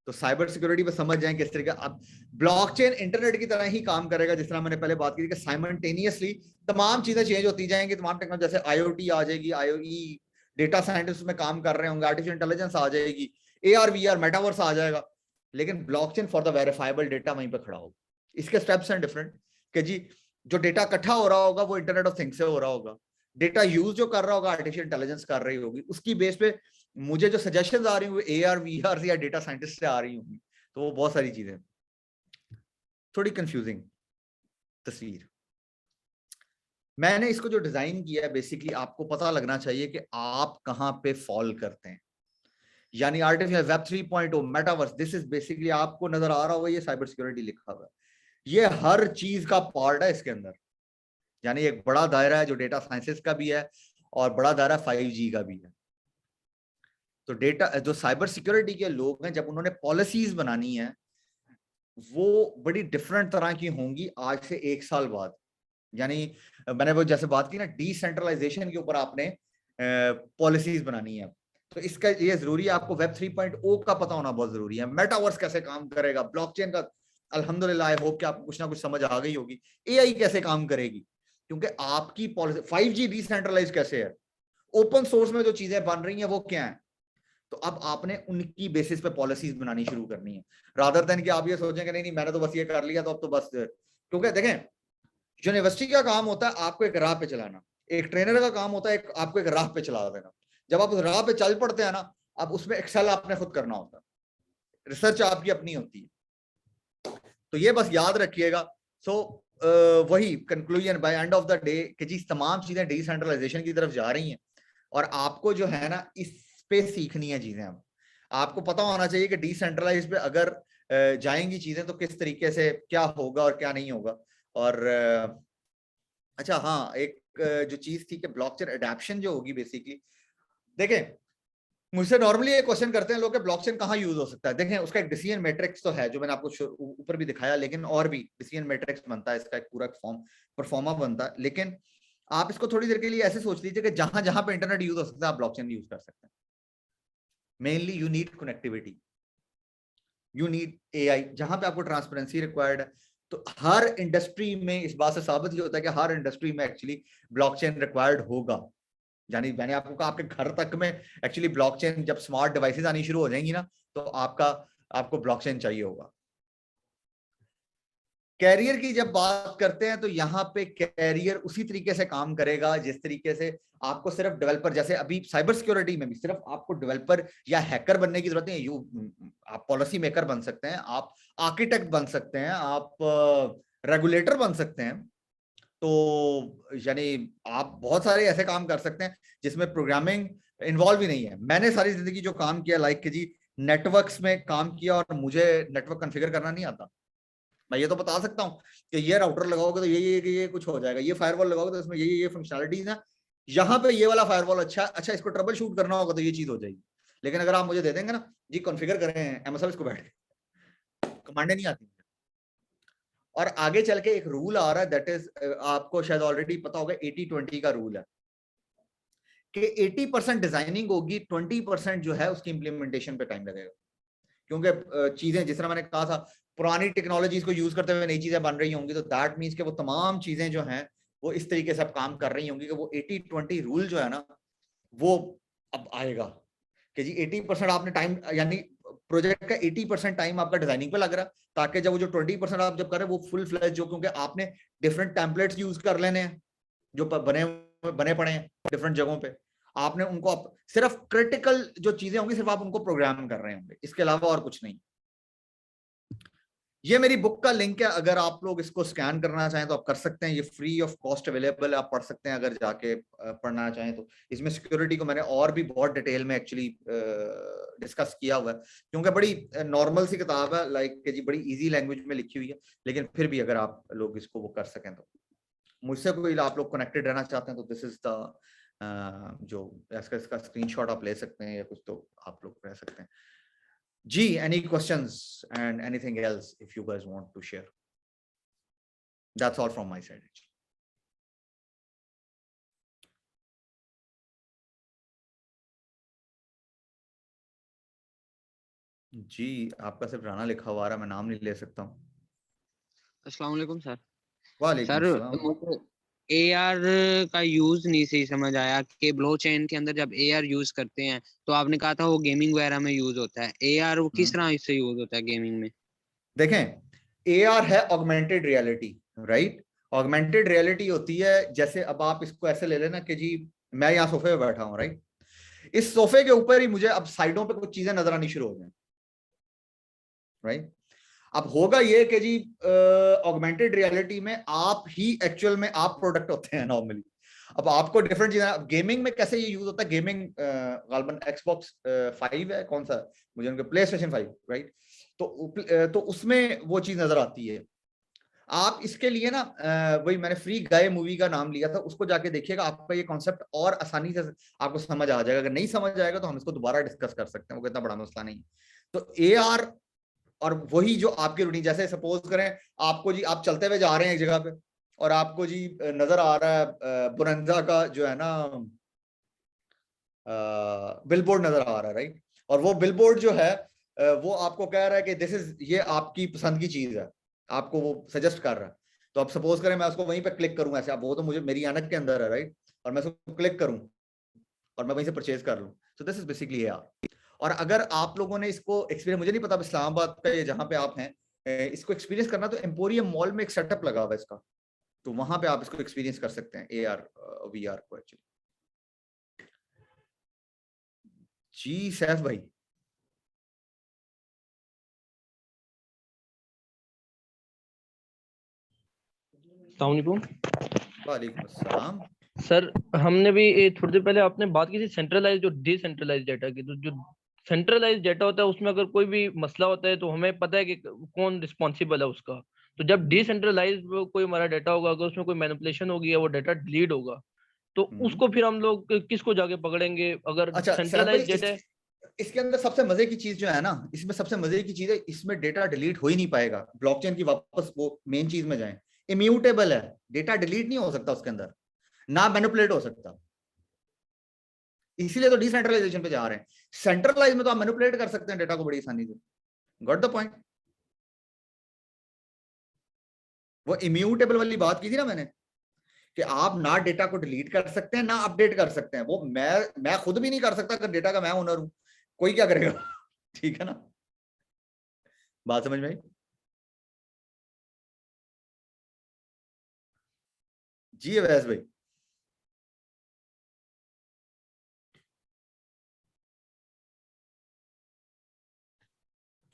तो साइबर सिक्योरिटी पे समझ जाएं किस तरीके। अब ब्लॉकचेन इंटरनेट की तरह ही काम करेगा, जिस तरह मैंने पहले बात की थी कि साइमल्टेनियसली तमाम चीजें चेंज होती जाएंगी, तमाम टेक्नोलॉजी, जैसे आईओटी आ जाएगी, आईओई डेटा साइंटिस्ट में काम कर रहे होंगे, आर्टिफिशियल इंटेलिजेंस आ जाएगी, एआर वीआर मेटावर्स आ जाएगा, लेकिन blockchain for the verifiable data वहीं पर खड़ा होगा। इसके स्टेप्स हैं डिफरेंट, कि जी जो डेटा इकट्ठा हो रहा होगा वो इंटरनेट ऑफ थिंग्स से हो रहा होगा, डेटा यूज जो कर रहा होगा आर्टिफिशियल इंटेलिजेंस कर रही होगी, उसकी बेस पे मुझे जो सजेशंस आ रही होंगी एआर वीआर या डेटा साइंटिस्ट से आ रही होंगी, तो वो बहुत सारी चीजें, थोड़ी कंफ्यूजिंग तस्वीर। मैंने इसको जो डिजाइन किया है, बेसिकली आपको पता लगना चाहिए कि आप कहां पे फॉल करते हैं, यानी artificial web 3.0 metaverse, this is basically आपको नजर आ रहा होगा ये साइबर सिक्योरिटी लिखा हुआ है, ये हर चीज का पार्ट है इसके अंदर, यानी एक बड़ा दायरा है जो डेटा साइंसेस का भी है और बड़ा दायरा 5G का भी है। तो डेटा जो साइबर सिक्योरिटी के लोग हैं, जब उन्होंने पॉलिसीज बनानी है, वो बड़ी डिफरेंट तरह की होंगी आज से 1 साल बाद। यानी मैंने वो जैसे बात की ना डिसेंट्रलाइजेशन के ऊपर आपने पॉलिसीज बनानी है, तो इसका ये जरूरी है आपको वेब 3.0 का पता होना बहुत जरूरी है, मेटावर्स कैसे काम करेगा, ब्लॉकचेन का अल्हम्दुलिल्लाह आई होप कि आपको कुछ ना कुछ समझ आ गई होगी, एआई कैसे काम करेगी, क्योंकि आपकी पॉलिसी 5G डिसेंट्रलाइज कैसे है, ओपन सोर्स में जो चीजें बन रही हैं वो क्या है, तो अब आपने उनकी बेसिस पे पॉलिसीज बनानी शुरू करनी है, रादर देन कि आप ये सोचें कि नहीं नहीं मैंने तो बस ये कर लिया तो अब तो बस, क्योंकि देखें यूनिवर्सिटी का काम होता है आपको एक राह पे चलाना, एक ट्रेनर का काम होता है आपको एक राह पे चला देना, जब आप उस राह पे चल पड़ते हैं ना, अब उसमें एक्सेल आपने खुद करना होता है, रिसर्च आपकी अपनी होती है, तो ये बस याद रखिएगा। सो वही conclusion by end of the day कि जी तमाम चीजें डिसेंट्रलाइजेशन की तरफ जा रही हैं, और आपको जो है ना इस पे सीखनी है चीजें। अब आपको पता होना चाहिए कि डिसेंट्रलाइज पे अगर जाएंगी चीजें तो किस तरीके से क्या होगा और क्या नहीं होगा। और अच्छा हाँ, एक जो चीज थी कि ब्लॉकचेन अडैप्शन जो होगी, बेसिकली देखें मुझसे नॉर्मली ये क्वेश्चन करते हैं लोग कि ब्लॉकचेन कहाँ यूज हो सकता है। देखें उसका एक डिसीजन मैट्रिक्स तो है जो मैंने आपको ऊपर भी दिखाया, लेकिन और भी डिसीजन मैट्रिक्स बनता है, इसका एक पूरा फॉर्म परफॉर्मा बनता है, लेकिन आप इसको थोड़ी देर के लिए ऐसे सोच लीजिए कि जहां जहां पे इंटरनेट यूज हो सकता है आप ब्लॉकचेन यूज कर सकते हैं। Mainly you need connectivity, you need AI, जहां पे आपको ट्रांसपेरेंसी रिक्वायर्ड है, तो हर इंडस्ट्री में इस बात से साबित ही होता है कि हर इंडस्ट्री में एक्चुअली ब्लॉकचेन रिक्वायर्ड होगा। यानी मैंने आपको कहा आपके घर तक में एक्चुअली ब्लॉकचेन, जब स्मार्ट डिवाइसेस आनी शुरू हो जाएंगी ना, तो आपको ब्लॉकचेन चाहिए होगा। कैरियर की जब बात करते हैं तो यहाँ पे कैरियर उसी तरीके से काम करेगा जिस तरीके से आपको सिर्फ डेवलपर, जैसे अभी साइबर सिक्योरिटी में भी सिर्फ आपको डेवलपर या हैकर बनने की जरूरत नहीं है। आप पॉलिसी मेकर बन सकते हैं, आप आर्किटेक्ट बन सकते हैं, आप रेगुलेटर बन सकते हैं। तो यानी आप बहुत सारे ऐसे काम कर सकते हैं जिसमें प्रोग्रामिंग इन्वॉल्व ही नहीं है। मैंने सारी जिंदगी जो काम किया, लाइक कि जी नेटवर्क्स में काम किया, और मुझे नेटवर्क कॉन्फ़िगर करना नहीं आता। मैं ये तो बता सकता हूँ कि ये राउटर लगाओगे तो ये कुछ हो जाएगा, ये फायरवॉल लगाओगे तो इसमें ये फंक्शनलिटीज है, यहाँ पे ये वाला फायरवॉल अच्छा इसको ट्रबल शूट करना होगा तो ये चीज हो जाएगी। लेकिन अगर आप मुझे दे देंगे ना जी कॉन्फ़िगर करें एमएसएल, इसको बैठ के कमांडें नहीं आती। और आगे चल के एक रूल आ रहा है, दैट इज आपको शायद ऑलरेडी पता होगा, 80-20 का रूल है कि 80% डिजाइनिंग होगी, 20% जो है उसकी इंप्लीमेंटेशन पे टाइम लगेगा। क्योंकि चीजें जिस तरह मैंने कहा था, पुरानी टेक्नोलॉजीज को यूज करते हुए नई चीजें बन रही होंगी, तो दैट मीन्स कि वो तमाम चीजें जो हैं वो इस तरीके से अब काम कर रही होंगी कि वो 80-20 रूल जो है ना वो अब आएगा कि जी 80% आपने टाइम, यानी प्रोजेक्ट का 80% टाइम आपका डिजाइनिंग पे लग रहा है, ताकि जब वो जो 20% आप जब कर रहे हैं वो फुल फ्लैश, जो क्योंकि आपने डिफरेंट टेम्पलेट्स यूज कर लेने हैं जो बने पड़े हैं डिफरेंट जगहों पे, आपने उनको सिर्फ क्रिटिकल जो चीजें होंगी सिर्फ आप उनको प्रोग्राम कर रहे होंगे, इसके अलावा और कुछ नहीं। ये मेरी बुक का लिंक है, अगर आप लोग इसको स्कैन करना चाहें तो आप कर सकते हैं, ये फ्री ऑफ कॉस्ट अवेलेबल है, आप पढ़ सकते हैं अगर जाके पढ़ना चाहें तो। इसमें सिक्योरिटी को मैंने और भी बहुत डिटेल में एक्चुअली डिस्कस किया हुआ है, क्योंकि बड़ी नॉर्मल सी किताब है, लाइक कि जी बड़ी इजी लैंग्वेज में लिखी हुई है, लेकिन फिर भी अगर आप लोग इसको वो कर सकें तो। मुझसे कोई आप लोग कनेक्टेड रहना चाहते हैं तो दिस इज द जो इसका स्क्रीनशॉट आप ले सकते हैं या कुछ तो आप लोग रह सकते हैं जी। Any questions and anything else if you guys want to share? That's all from my side. जी आपका सिर्फ राना लिखा हुआ रहा, मैं नाम नहीं ले सकता हूँ। अस्सलाम वालेकुम सर। वालेकुम सर अस्सलाम। मुझे AR का यूज नहीं सही समझ आया कि ब्लॉकचेन के अंदर जब AR यूज करते हैं तो आपने कहा था वो गेमिंग वगैरह में यूज होता है, AR वो किस तरह इससे यूज होता है गेमिंग में? देखें, AR है augmented reality, right. Augmented reality होती है, जैसे अब आप इसको ऐसे ले लेना कि जी मैं यहाँ सोफे पे बैठा हूँ, राइट। इस सोफे के ऊपर ही मुझे अब साइडों पे कुछ चीजें नजर आनी शुरू हो जाए, राइट। अब होगा ये कि जी ऑगमेंटेड रियलिटी में आप ही एक्चुअल में आप प्रोडक्ट होते हैं नॉर्मली। अब आपको डिफरेंट चीजें, गेमिंग में कैसे ये यूज होता है, गेमिंग गालबन Xbox 5 है, कौन सा मुझे उनके PlayStation 5, राइट। तो उसमें वो चीज नजर आती है। आप इसके लिए ना वही मैंने फ्री गाय मूवी का नाम लिया था, उसको जाके देखिएगा, आपका ये कॉन्सेप्ट और आसानी से आपको समझ आ जाएगा। अगर नहीं समझ आएगा तो हम इसको दोबारा डिस्कस कर सकते हैं, वो इतना बड़ा मसला नहीं। तो AR और वही जो आपकी रूटीन, जैसे सपोज करें आपको जी आप चलते हुए जा रहे हैं एक जगह पे और आपको जी नजर आ रहा है बुरंजा का जो है ना बिलबोर्ड नजर आ रहा है, राइट। और वो बिलबोर्ड जो है वो आपको कह रहा है कि दिस इज, ये आपकी पसंद की चीज है, आपको वो सजेस्ट कर रहा है। तो आप सपोज करें मैं उसको वहीं पे क्लिक करूं ऐसे, अब वो तो मुझे मेरी ऐनक के अंदर है, राइट, और मैं उसको क्लिक करूं और मैं वहीं से परचेज कर लूं, तो दिस इज बेसिकली AR। और अगर आप लोगों ने इसको एक्सपीरियंस, मुझे नहीं पता इस्लामाबाद का ये जहाँ पे आप हैं इसको एक्सपीरियंस करना, तो एम्पोरियम मॉल में एक सेटअप लगा हुआ है इसका, तो वहां पे आप इसको एक्सपीरियंस कर सकते हैं AR VR को एक्चुअली। जी सैफ भाई। अस्सलामुअलैकुम। वालेकुम अस्सलाम। सर हमने भी थोड़ी देर पहले आपने बात की थी सेंट्रलाइज और डिसेंट्रलाइज डेटा की। तो जो सेंट्रलाइज डेटा होता है उसमें अगर कोई भी मसला होता है तो हमें पता है कि कौन रिस्पॉन्सिबल है उसका। तो जब डिसेंट्रलाइज कोई हमारा डेटा होगा, अगर उसमें कोई मैनिपुलेशन होगी या वो डेटा डिलीट होगा तो उसको फिर हम लोग किसको जाके पकड़ेंगे? अगर अच्छा सैफ भाई, सेंट्रलाइज डेटा इसके अंदर सबसे मजे की चीज जो है ना, इसमें सबसे मजे की चीज है, इसमें डेटा डिलीट हो ही नहीं पाएगा। ब्लॉकचेन की वापस वो मेन चीज में जाए, इम्यूटेबल है, डेटा डिलीट नहीं हो सकता उसके अंदर, ना मैनिपुलेट हो सकता। इसीलिए तो डिसेंट्रलाइजेशन पे जा रहे हैं। सेंट्रलाइज में तो आप मैनिपुलेट कर सकते हैं डेटा को बड़ी आसानी से। Got the point. वो इम्यूटेबल वाली बात की थी ना मैंने, कि आप ना डेटा को डिलीट कर सकते हैं ना अपडेट कर सकते हैं। वो मैं खुद भी नहीं कर सकता, अगर डेटा का मैं ओनर हूं, कोई क्या करेगा? ठीक है ना, बात समझ में आई? जी अवैस भाई।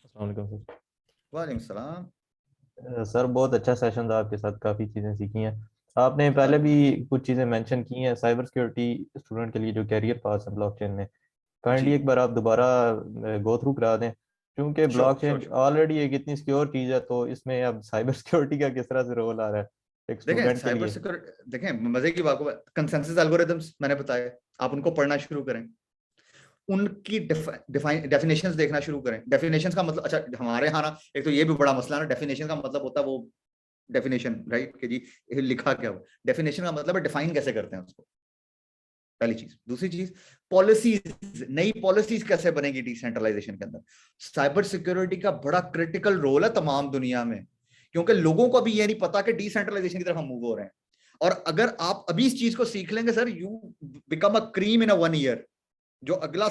अस्सलाम वालेकुम सर। वालेकुम सलाम। सर बहुत अच्छा सेशन था आपके साथ, काफ़ी चीज़ें सीखी हैं आपने। पहले भी कुछ चीज़ें मेंशन की हैं साइबर सिक्योरिटी स्टूडेंट के लिए जो कैरियर पास है ब्लॉकचेन में। जी काइंडली एक बार आप दोबारा गो थ्रू करा दें, क्योंकि श्योर श्योर। ब्लॉकचेन ऑलरेडी एक इतनी सिक्योर चीज़ है, तो इसमें अब साइबर सिक्योरिटी का किस तरह से रोल आ रहा है एक देखें स्टूडेंट के साइबर लिए। सिक्योरिटी, देखें मजे की बात को, कंसेंसस एल्गोरिथम्स मैंने बताया, आप उनको पढ़ना शुरू करें, उनकी डेफिनेशंस देखना शुरू करें। डेफिनेशंस का मतलब, अच्छा हमारे यहाँ ना एक तो ये भी बड़ा मसला है ना, डेफिनेशन का मतलब होता है वो डेफिनेशन, राइट, कि जी ये लिखा क्या हुआ। डेफिनेशन का मतलब है डिफाइन कैसे करते हैं उसको, पहली चीज। दूसरी चीज, पॉलिसीज, नई पॉलिसीज कैसे बनेगी डिसेंट्रलाइजेशन के अंदर। साइबर सिक्योरिटी का बड़ा क्रिटिकल रोल है तमाम दुनिया में, क्योंकि लोगों को अभी ये नहीं पता कि डिसेंट्रलाइजेशन की तरफ हम मूव हो रहे हैं। और अगर आप अभी इस चीज को सीख लेंगे sir, you become a cream in a 1 year. जो अगला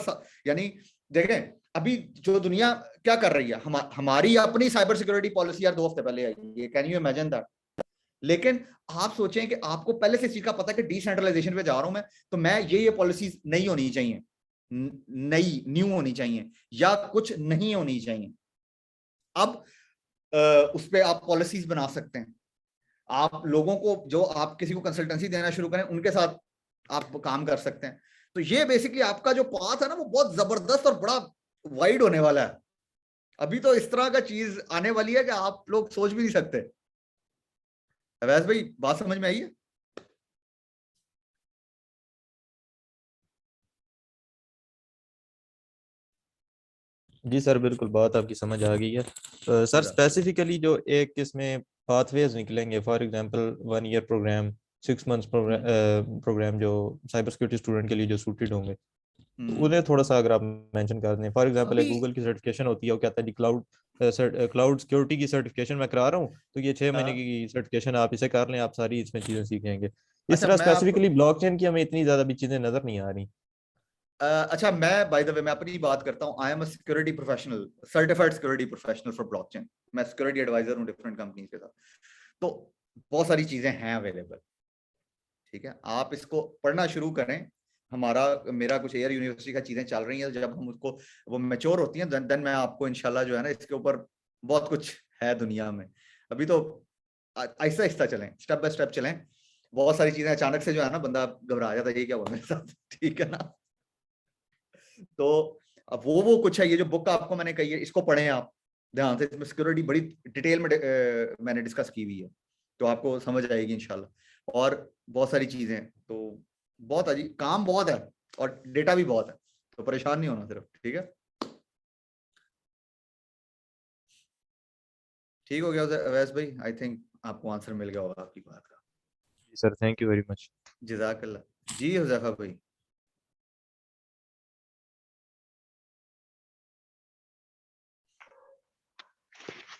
यानी देखें अभी जो दुनिया क्या कर रही है, हमारी अपनी साइबर सिक्योरिटी पॉलिसी यार 2 हफ्ते पहले आई है, कैन यू इमेजिन दैट। लेकिन आप सोचें कि आपको पहले से इस चीज का पता है कि डिसेंट्रलाइजेशन पे जा रहा हूं मैं, तो मैं ये पॉलिसीज नहीं होनी चाहिए, नई न्यू होनी चाहिए, या कुछ नहीं होनी चाहिए। अब उस पर आप पॉलिसीज बना सकते हैं। आप लोगों को, जो आप किसी को कंसल्टेंसी देना शुरू करें, उनके साथ आप काम कर सकते हैं। तो ये बेसिकली आपका जो पाथ है ना, वो बहुत जबरदस्त और बड़ा वाइड होने वाला है। अभी तो इस तरह का चीज आने वाली है कि आप लोग सोच भी नहीं सकते। अवैस भाई बात समझ में आई है? जी सर बिल्कुल, बात आपकी समझ आ गई है। सर स्पेसिफिकली जो एक इसमें पाथवेज निकलेंगे, for example 1 year program, 6 months program जो साइबर सिक्योरिटी स्टूडेंट के लिए जो सूटेड होंगे, तो उन्हें थोड़ा सा अगर आप मेंशन कर दें। फॉर एग्जांपल एक गूगल की सर्टिफिकेशन होती है, वो कहता है जी क्लाउड सिक्योरिटी की सर्टिफिकेशन मैं करा रहा हूँ, तो ये 6 महीने की सर्टिफिकेशन आप इसे कर लें, आप सारी इसमें चीज़ें सीखेंगे। इस अच्छा तरह मैं आपको स्पेसिफिकली ब्लॉकचेन की हमें इतनी ज़्यादा भी चीज़ें नज़र नहीं आ रही। अच्छा मैं बाय द वे मैं अपनी बात करता हूँ। I am a security professional, certified security professional for blockchain. मैं सिक्योरिटी एडवाइजर हूँ डिफरेंट कंपनीज के साथ। तो बहुत सारी चीजें हैं अवेलेबल, ठीक है, आप इसको पढ़ना शुरू करें। मेरा कुछ एयर यूनिवर्सिटी का चीजें चल रही हैं, जब हम उसको वो मैच्योर होती हैं देन मैं आपको इंशाल्लाह जो है ना इसके ऊपर बहुत कुछ है दुनिया में। अभी तो आहिस्ता आहिस्ता चलें, स्टेप बाय स्टेप चलें। बहुत सारी चीजें अचानक से जो है ना बंदा घबरा जाता है, ये क्या हुआ मेरे साथ, ठीक है ना। तो अब वो कुछ है, ये जो बुक आपको मैंने कही है इसको पढ़ें आप ध्यान से। इसमें सिक्योरिटी बड़ी डिटेल में मैंने डिस्कस की हुई है, तो आपको समझ आएगी इंशाल्लाह। और बहुत सारी चीजें तो बहुत अजीब काम बहुत है, और डेटा भी बहुत है, तो परेशान नहीं होना सिर्फ, ठीक है। ठीक हो गया अवैस भाई, आई थिंक आपको आंसर मिल गया होगा आपकी बात का। जी sir, thank you very much. जज़ाकल्लाह। जी हुज़ैफा भाई।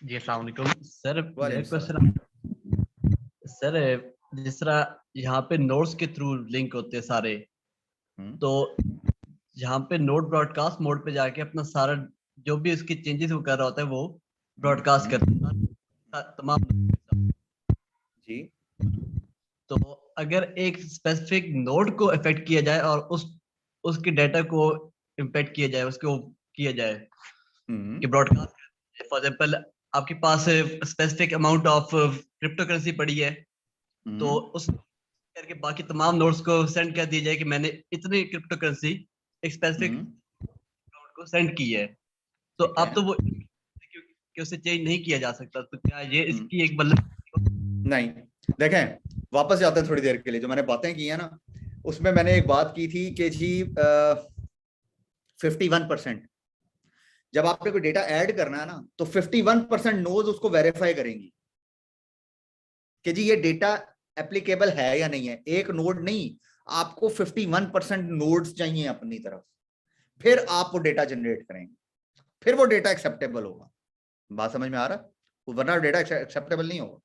जी अस्सलाम वालेकुम सर। मेरा वालेकुम क्वेश्चन सर, जिस तरह यहाँ पे नोट्स के थ्रू लिंक होते हैं सारे, हम्म, तो यहाँ पे नोट ब्रॉडकास्ट मोड पे जाके अपना सारा जो भी उसकी चेंजेस वो कर रहा होता है वो ब्रॉडकास्ट करता है तमाम। जी तो अगर एक स्पेसिफिक नोड को अफेक्ट किया जाए और उसके डाटा को इम्पेक्ट किया जाए, उसको किया जाए कि ब्रॉडकास्ट, फॉर एग्जांपल आपके पास specific amount of crypto currency पड़ी है, तो उस करके बाकी तमाम नोड्स को सेंड कर दिया जाए कि मैंने इतनी क्रिप्टो करेंसी एक स्पेसिफिक अकाउंट को सेंड की है। तो ठीक है। अब तो वो कि उसे चेंज नहीं किया जा सकता, तो क्या ये इसकी एक मतलब नहीं, देखें वापस जाते हैं थोड़ी देर के लिए, जो मैंने बातें की है ना उसमें मैंने एक बात की थी कि जी 51%, जब आपने कोई डेटा ऐड करना है ना तो 51% नोड उसको वेरीफाई करेंगी कि जी ये डेटा एप्लीकेबल है या नहीं है। एक नोड नहीं, आपको 51% नोड्स चाहिए अपनी तरफ, फिर आप वो डेटा जनरेट करेंगे, फिर वो डेटा एक्सेप्टेबल होगा। बात समझ में आ रहा है? वरना डेटा एक्सेप्टेबल नहीं होगा।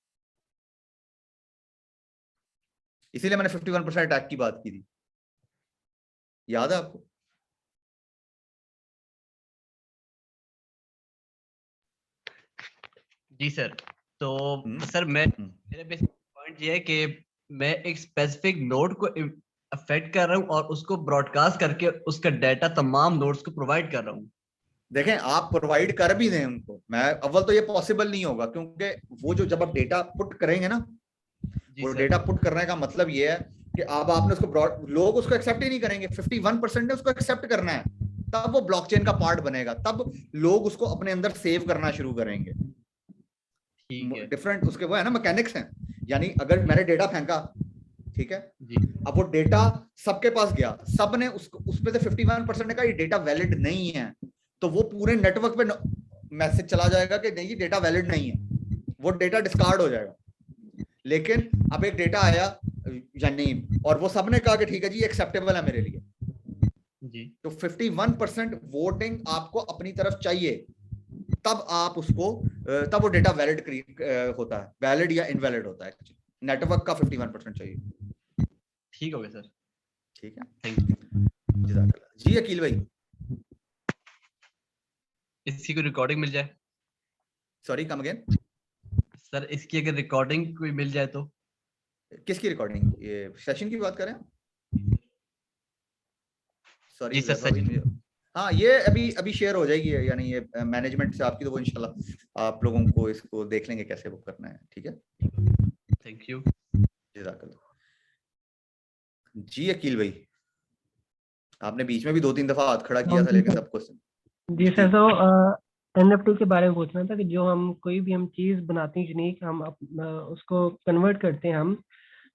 इसीलिए मैंने 51% अटैक की बात की थी, याद है आपको? जी सर। तो सर मैं मेरा बेसिक पॉइंट ये है कि मैं एक स्पेसिफिक नोड को अफेक्ट कर रहा हूँ और उसको ब्रॉडकास्ट करके उसका डाटा तमाम नोड्स को प्रोवाइड कर रहा हूँ। देखें, आप प्रोवाइड कर भी दें उनको, मैं अव्वल तो ये पॉसिबल नहीं होगा, क्योंकि वो जो जब आप डेटा पुट करेंगे ना, वो डेटा पुट करने का मतलब ये है कि अब आपने उसको लोग उसको एक्सेप्ट ही नहीं करेंगे। 51% ने उसको एक्सेप्ट करना है, तब वो ब्लॉकचेन का पार्ट बनेगा, तब लोग उसको अपने अंदर सेव करना शुरू करेंगे। डिफरेंट उसके वो है ना मैकेनिक्स हैं। यानी अगर मैंने डेटा फेंका, ठीक है, अब वो डेटा सबके पास गया, सब ने उसको उसमें से 51% ने कहा ये डेटा वैलिड नहीं है, तो वो पूरे नेटवर्क पे मैसेज चला जाएगा कि नहीं, ये डेटा वैलिड नहीं है, वो डेटा डिस्कार्ड हो जाएगा। लेकिन अब एक डेटा आया यानी, और वो सबने कहा कि ठीक है जी एक्सेप्टेबल है मेरे लिए जी, तो 51% वोटिंग आपको अपनी तरफ चाहिए, तब आप उसको तब वो डेटा वैलिड होता है, वैलिड या इनवैलिड होता है। नेटवर्क का 51% चाहिए। ठीक हो गया सर, ठीक है, थैंक यू जी। अकील भाई, इसकी कोई रिकॉर्डिंग मिल जाए? सॉरी, कम अगेन सर, इसकी अगर रिकॉर्डिंग कोई मिल जाए तो? किसकी रिकॉर्डिंग? ये सेशन की बात कर रहे हैं? सॉरी सर, हाँ, ये अभी शेयर हो जाएगी, यानी ये मैनेजमेंट से आपकी, तो वो इंशाल्लाह आप लोगों को इसको देख लेंगे कैसे वो करना है। ठीक है, थैंक यू जी। अकील भाई, आपने बीच में भी 2-3 दफा हाथ खड़ा किया था, लेकिन सब क्वेश्चन जी सर, तो NFT के बारे में पूछना था कि जो हम कोई भी हम चीज बनाते हैं यूनिक, हम उसको कन्वर्ट करते हैं हम,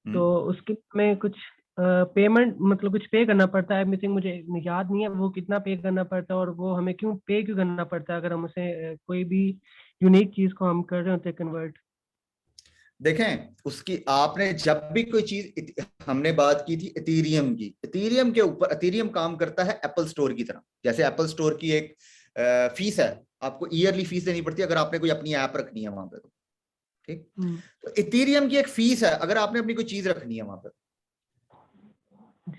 तो उसके में कुछ पेमेंट मतलब कुछ पे करना पड़ता है। मिसिंग मुझे याद नहीं है वो कितना पे करना पड़ता है, और वो हमें क्यों करना पड़ता है अगर हम उसे कोई भी यूनिक चीज को हम कर रहे होते हैं कन्वर्ट। देखें, उसकी आपने जब भी कोई चीज, हमने बात की थी इथेरियम की, इथेरियम के ऊपर, इथेरियम काम करता है एप्पल स्टोर की तरह। जैसे एप्पल स्टोर की एक फीस है, आपको ईयरली फीस देनी पड़ती है अगर आपने कोई अपनी ऐप रखनी है वहां पे, तो ठीक। तो इथेरियम की एक फीस है अगर आपने अपनी कोई चीज रखनी है वहां पे।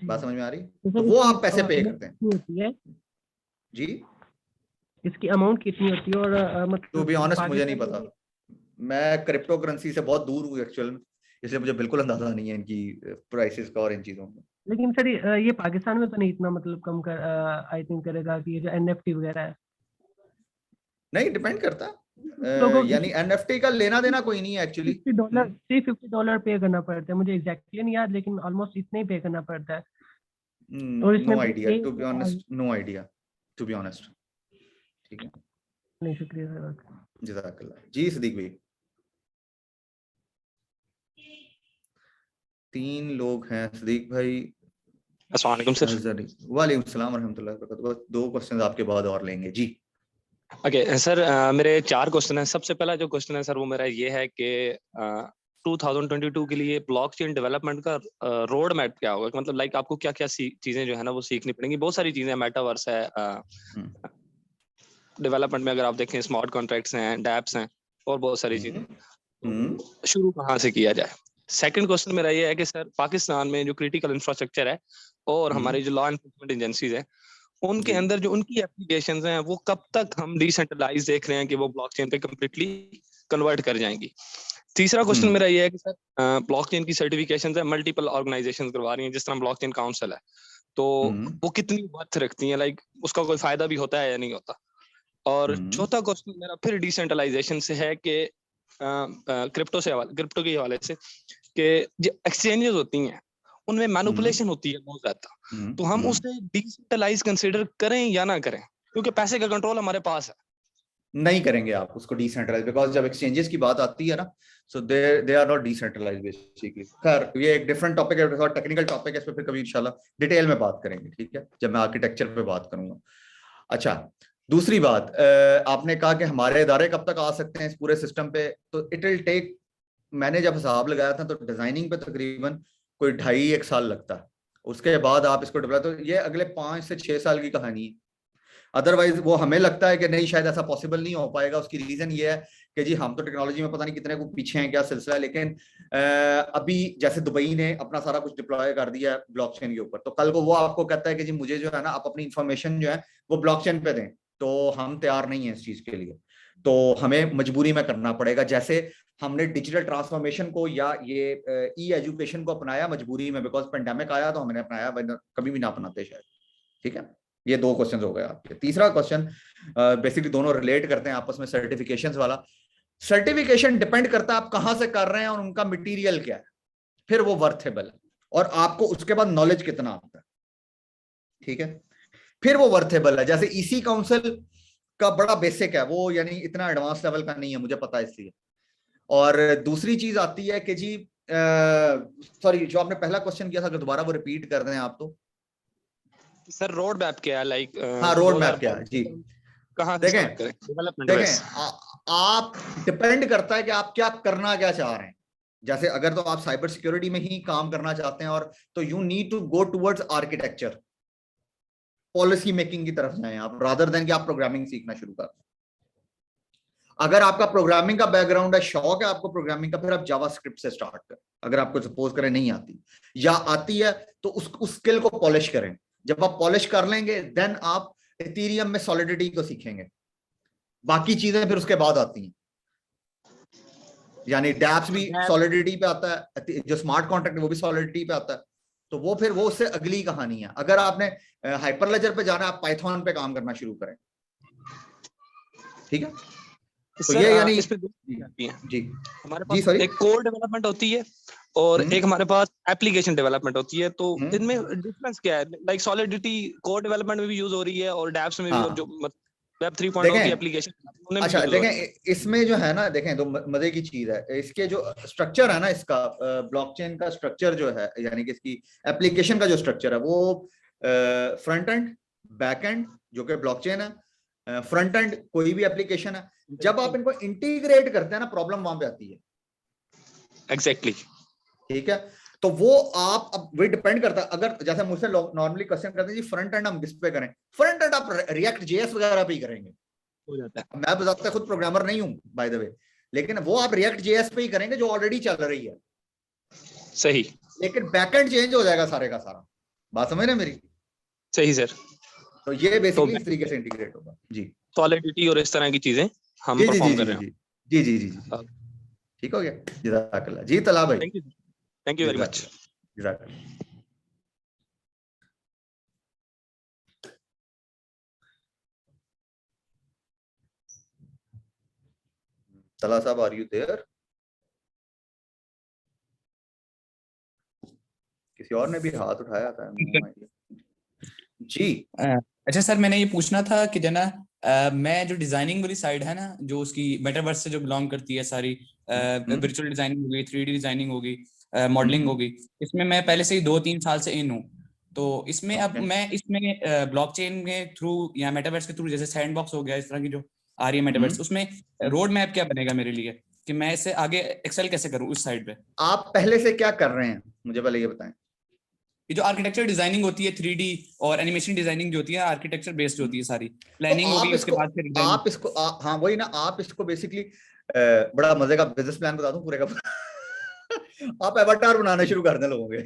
बात समझ में आ रही? तो वो आप पैसे पे करते हैं जी। इसकी अमाउंट कितनी होती है? और मतलब टू बी ऑनेस्ट मुझे नहीं पता, मैं क्रिप्टो करेंसी से बहुत दूर हूँ एक्चुअल में, इसलिए मुझे बिल्कुल अंदाजा नहीं है इनकी प्राइसेस का और इन चीजों का। लेकिन सर ये पाकिस्तान में तो नहीं इतना मतलब कम कर आई थिंक करेगा कि ये जो NFT वगैरह है। नहीं, डिपेंड करता है, यानी NFT का लेना देना कोई नहीं है एक्चुअली। $50 पे करना पड़ता है, मुझे एग्जैक्टली नहीं याद, लेकिन ऑलमोस्ट इतना ही पे करना पड़ता है। No idea, to be honest, no idea to be honest. ठीक है, नहीं, शुक्रिया सर, जज़ाकल्लाह जी। सदीक भाई, 3 लोग हैं। सदीक भाई, अस्सलाम वालेकुम सर। वालेकुम सलाम रहमतुल्लाहि व बरकातहू। 2 क्वेश्चन आपके बाद और लेंगे जी। ओके सर, मेरे 4 क्वेश्चन हैं। सबसे पहला जो क्वेश्चन है सर वो मेरा ये है कि 2022 के लिए ब्लॉकचेन डेवलपमेंट का रोड मैप क्या होगा? मतलब लाइक आपको क्या क्या चीजें जो है ना वो सीखनी पड़ेंगी। बहुत सारी चीजें, मेटावर्स है, डेवलपमेंट में अगर आप देखें स्मार्ट कॉन्ट्रैक्ट्स हैं, डैप्स हैं और बहुत सारी चीजें। शुरू कहाँ से किया जाए? सेकंड क्वेश्चन मेरा ये है कि सर पाकिस्तान में जो क्रिटिकल इंफ्रास्ट्रक्चर है और हमारे जो लॉ एनफोर्समेंट एजेंसीज है उनके अंदर जो उनकी एप्लीकेशंस हैं वो कब तक हम डिसेंट्रलाइज देख रहे हैं कि वो ब्लॉकचेन पे कंप्लीटली कन्वर्ट कर जाएंगी? तीसरा क्वेश्चन मेरा ये है कि सर ब्लॉकचेन की सर्टिफिकेशंस है मल्टीपल ऑर्गेनाइजेशंस करवा रही हैं, जिस तरह ब्लॉकचेन काउंसिल है, तो वो कितनी वर्थ रखती हैं? लाइक उसका कोई फायदा भी होता है या नहीं होता? और चौथा क्वेश्चन मेरा फिर डिसेंट्रलाइजेशन से है कि क्रिप्टो के हवाले से कि जो एक्सचेंजेस होती हैं उनमें मैनिपुलेशन होती है बहुत ज्यादा, तो हम उसे डिसेंट्रलाइज कंसीडर करें या ना करें? क्योंकि पैसे का कंट्रोल हमारे पास है। नहीं करेंगे आप उसको डिसेंट्रलाइज, बिकॉज जब एक्सचेंजेस की बात आती है ना, so they are not decentralize basically. खैर, ये एक डिफरेंट टॉपिक है, थोड़ा टेक्निकल टॉपिक है, इस पे फिर कभी इंशाल्लाह डिटेल में बात करेंगे, ठीक है, जब मैं आर्किटेक्चर पे बात करूंगा। अच्छा, दूसरी बात, आपने कहा कि हमारे इदारे कब तक आ सकते हैं इस पूरे सिस्टम पे, तो इट विल टेक, मैंने जब हिसाब लगाया था तो डिजाइनिंग पे तकरीबन कोई 2.5-1 साल लगता है, उसके बाद आप इसको डेवलप, तो ये अगले 5 से 6 साल की कहानी है। अदरवाइज वो हमें लगता है कि नहीं, शायद ऐसा पॉसिबल नहीं हो पाएगा। उसकी रीजन ये है कि जी हम तो टेक्नोलॉजी में पता नहीं कितने को पीछे हैं, क्या सिलसिला है, लेकिन अभी जैसे दुबई ने अपना सारा कुछ डिप्लॉय कर दिया है ब्लॉकचेन के ऊपर, तो कल को वो आपको कहता है कि जी मुझे जो है ना आप अपनी इंफॉर्मेशन जो है वो ब्लॉकचेन पे दें, तो हम तैयार नहीं है इस चीज के लिए, तो हमें मजबूरी में करना पड़ेगा। जैसे हमने डिजिटल ट्रांसफॉर्मेशन को या ये ई एजुकेशन को अपनाया मजबूरी में, बिकॉज पेंडेमिक आया तो हमने अपनाया, वरना कभी भी ना अपनाते शायद। ठीक है, ये 2 क्वेश्चन हो गए आपके। तीसरा क्वेश्चन बेसिकली दोनों रिलेट करते हैं आपस में, सर्टिफिकेशंस वाला। सर्टिफिकेशन डिपेंड करता है आप कहां से कर रहे हैं और उनका मटेरियल क्या है, फिर वो वर्थेबल है, और आपको उसके बाद नॉलेज कितना आता है। ठीक है, फिर वो वर्थेबल है। जैसे ईसी काउंसिल का बड़ा बेसिक है वो, यानी इतना एडवांस लेवल का नहीं है, मुझे पता है इसलिए। और दूसरी चीज आती है कि जी सॉरी, जो आपने पहला क्वेश्चन किया था, अगर दोबारा वो रिपीट कर दें आप तो। सर रोड मैप क्या है, लाइक हाँ, रोड मैप क्या है जी। कहाँ से स्टार्ट करें डेवलपमेंट वाइज? आप डिपेंड करता है कि आप क्या करना क्या चाह रहे हैं। जैसे अगर तो आप साइबर सिक्योरिटी में ही काम करना चाहते हैं, और तो you need to go towards architecture, policy making की तरफ जाएं आप, रादर देन कि आप प्रोग्रामिंग सीखना शुरू कर। अगर आपका प्रोग्रामिंग का बैकग्राउंड है, शौक है आपको प्रोग्रामिंग का, फिर आप जावास्क्रिप्ट से स्टार्ट करें। अगर आपको सपोज करें नहीं आती या आती है तो उस स्किल को पॉलिश करें। जब आप पॉलिश कर लेंगे देन आप इथेरियम में सॉलिडिटी को सीखेंगे। बाकी चीजें फिर उसके बाद आती हैं, यानी डैप्स भी सॉलिडिटी पे आता है, जो स्मार्ट कॉन्ट्रैक्ट वो भी सॉलिडिटी पे आता है। तो वो फिर वो उससे अगली कहानी है। अगर आपने हाइपरलेजर पे जाना है, आप पाइथन पे काम करना शुरू करें। ठीक है, तो ये यानी इस पे जी हमारे पास एक कोर डेवलपमेंट होती है और एक हमारे पास एप्लीकेशन डेवलपमेंट होती है, तो इनमें डिफरेंस क्या है? लाइक सॉलिडिटी कोर डेवलपमेंट में भी यूज हो रही है और डैप्स में भी, और जो वेब 3.0 की एप्लीकेशन। अच्छा देखें, इसमें जो है ना, देखें तो मजे की चीज है, इसके जो स्ट्रक्चर है ना, इसका ब्लॉकचेन का स्ट्रक्चर जो है, यानी कि इसकी एप्लीकेशन का जो स्ट्रक्चर है वो फ्रंट एंड बैक एंड, जो कि ब्लॉकचेन है, फ्रंट एंड कोई भी एप्लीकेशन है, जब आप इनको इंटीग्रेट करते हैं ना, प्रॉब्लम वहां पे आती है। एग्जैक्टली ठीक है, तो वो आप अब वही डिपेंड करता है। अगर जैसे मुझसे लोग नॉर्मली क्वेश्चन करते हैं जी फ्रंट एंड हम किस पे करें, फ्रंट एंड आप रिएक्ट जेएस वगैरह पे ही करेंगे, हो जाता है। मैं बताता खुद प्रोग्रामर नहीं हूं बाय द वे, लेकिन वो आप रिएक्ट जेएस पे ही करेंगे जो ऑलरेडी चल रही है। सही, लेकिन बैकएंड चेंज हो जाएगा सारे का सारा। बात समझ रहे मेरी? सही सर। तो ये बेसिकली इस तरीके से इंटीग्रेट होगा जी, सॉलिडिटी और इस तरह की चीजें हम परफॉर्म कर रहे हैं। जी जी जी जी, ठीक हो गया। जज़ाकल्लाह जी तला भाई, थैंक यू वेरी मच। तला साहब, आर यू देयर? किसी और ने भी हाथ उठाया था जी। अच्छा सर, मैंने ये पूछना था कि जना मैं जो डिजाइनिंग वाली साइड है ना, जो उसकी मेटावर्स से जो बिलोंग करती है सारी, वर्चुअल डिजाइनिंग होगी, 3D डिजाइनिंग होगी, मॉडलिंग होगी, इसमें मैं पहले से ही 2-3 साल से इन हूँ। तो इसमें अब मैं इसमें ब्लॉकचेन के थ्रू या मेटावर्स के थ्रू, जैसे सैंडबॉक्स हो गया, इस तरह की जो आ रही है मेटावर्स, उसमें रोड मैप क्या बनेगा मेरे लिए कि मैं इससे आगे एक्सेल कैसे करूँ उस साइड पे? आप पहले से क्या कर रहे हैं मुझे पहले ये बताएं। ये जो आर्किटेक्चर डिजाइनिंग होती है 3D और एनिमेशन डिजाइनिंग जो होती है, आर्किटेक्चर बेस्ड होती है सारी, प्लानिंग तो होगी, उसके बाद फिर आप इसको हाँ वही ना, आप इसको बेसिकली बड़ा मजे का बिजनेस प्लान बता दूं पूरे का आप एवाटार बनाने शुरू कर दें लोगों के।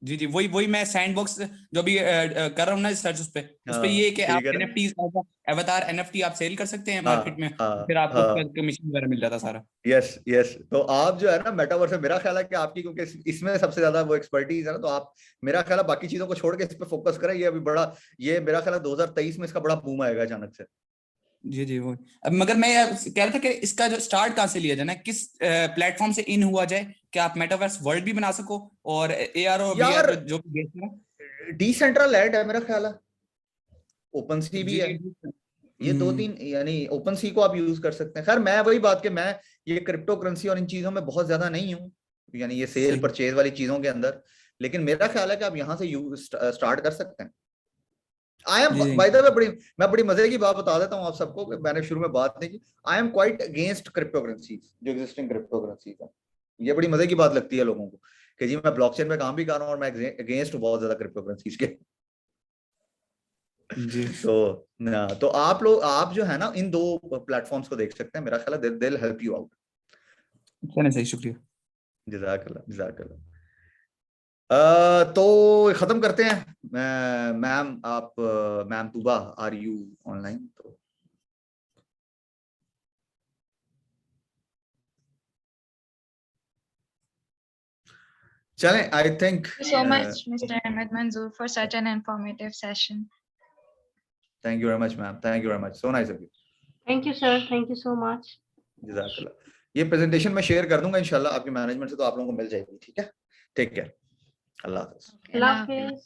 जी जी, वही मैं सैंडबॉक्स जो भी कर रहा हूँ ना सर्च उस पे ये कि आप एनएफटी अवतार एनएफटी आप सेल कर सकते हैं मार्केट में, फिर आपको कमीशन वगैरह मिल जाता सारा। यस तो आप जो है ना मेटावर्स में, मेरा ख्याल है कि आपकी, क्योंकि इसमें सबसे ज्यादा वो एक्सपर्टीज है ना, तो आप मेरा ख्याल है बाकी चीजों को छोड़ के इस पे फोकस करें। ये अभी बड़ा, ये मेरा ख्याल है 2023 में इसका बड़ा बूम आएगा अचानक से। जी जी वो। अब मगर मैं कह रहा था कि इसका जो स्टार्ट कहाँ से लिया जाए ना, किस प्लेटफॉर्म से इन हुआ जाए कि आप मेटावर्स वर्ल्ड भी बना सको और एआर और वीआर जो भी डिसेंट्रलाइज्ड है मेरा ख्याल है, ओपन सी भी है, ये 2-3 यानी ओपन सी को आप यूज कर सकते हैं। खैर मैं वही बात कि मैं ये क्रिप्टो करेंसी और इन चीजों में बहुत ज्यादा नहीं हूँ, यानी ये सेल परचेज वाली चीजों के अंदर, लेकिन मेरा ख्याल है कि आप यहाँ से स्टार्ट कर सकते हैं। I am by the way, मैं बड़ी मजे की बात बता देता हूँ आप सबको, मैंने शुरू में बात नहीं की, I am quite against crypto currencies, जो एग्जिस्टिंग क्रिप्टो करेंसीज है। ये बड़ी मजे की बात लगती है लोगों को कि जी मैं ब्लॉकचेन में काम भी कर रहा हूँ और मैं अगेंस्ट बहुत ज्यादा क्रिप्टो करेंसीज के जी। तो आप लोग, आप जो है ना इन 2 प्लेटफॉर्म्स को देख सकते हैं, मेरा ख्याल है they will help you out. सही, शुक्रिया, जज़ाकल्लाह। तो खत्म करते हैं। मैम आप, ma'am Tooba, are you online? तो चलें, I think Thank you so much, Mr. Ahmed Manzoor, for such an informative session. thank you very much, ma'am. Thank you very much. So nice of you. Thank you, sir. Thank you so much. जज़ाकल्लाह। ये presentation मैं share कर दूंगा इंशाल्लाह आपके management से, तो आप लोगों को मिल जाएगी, ठीक है? टेक केयर, अल्लाह हाफ़िज़। Allah Hafiz.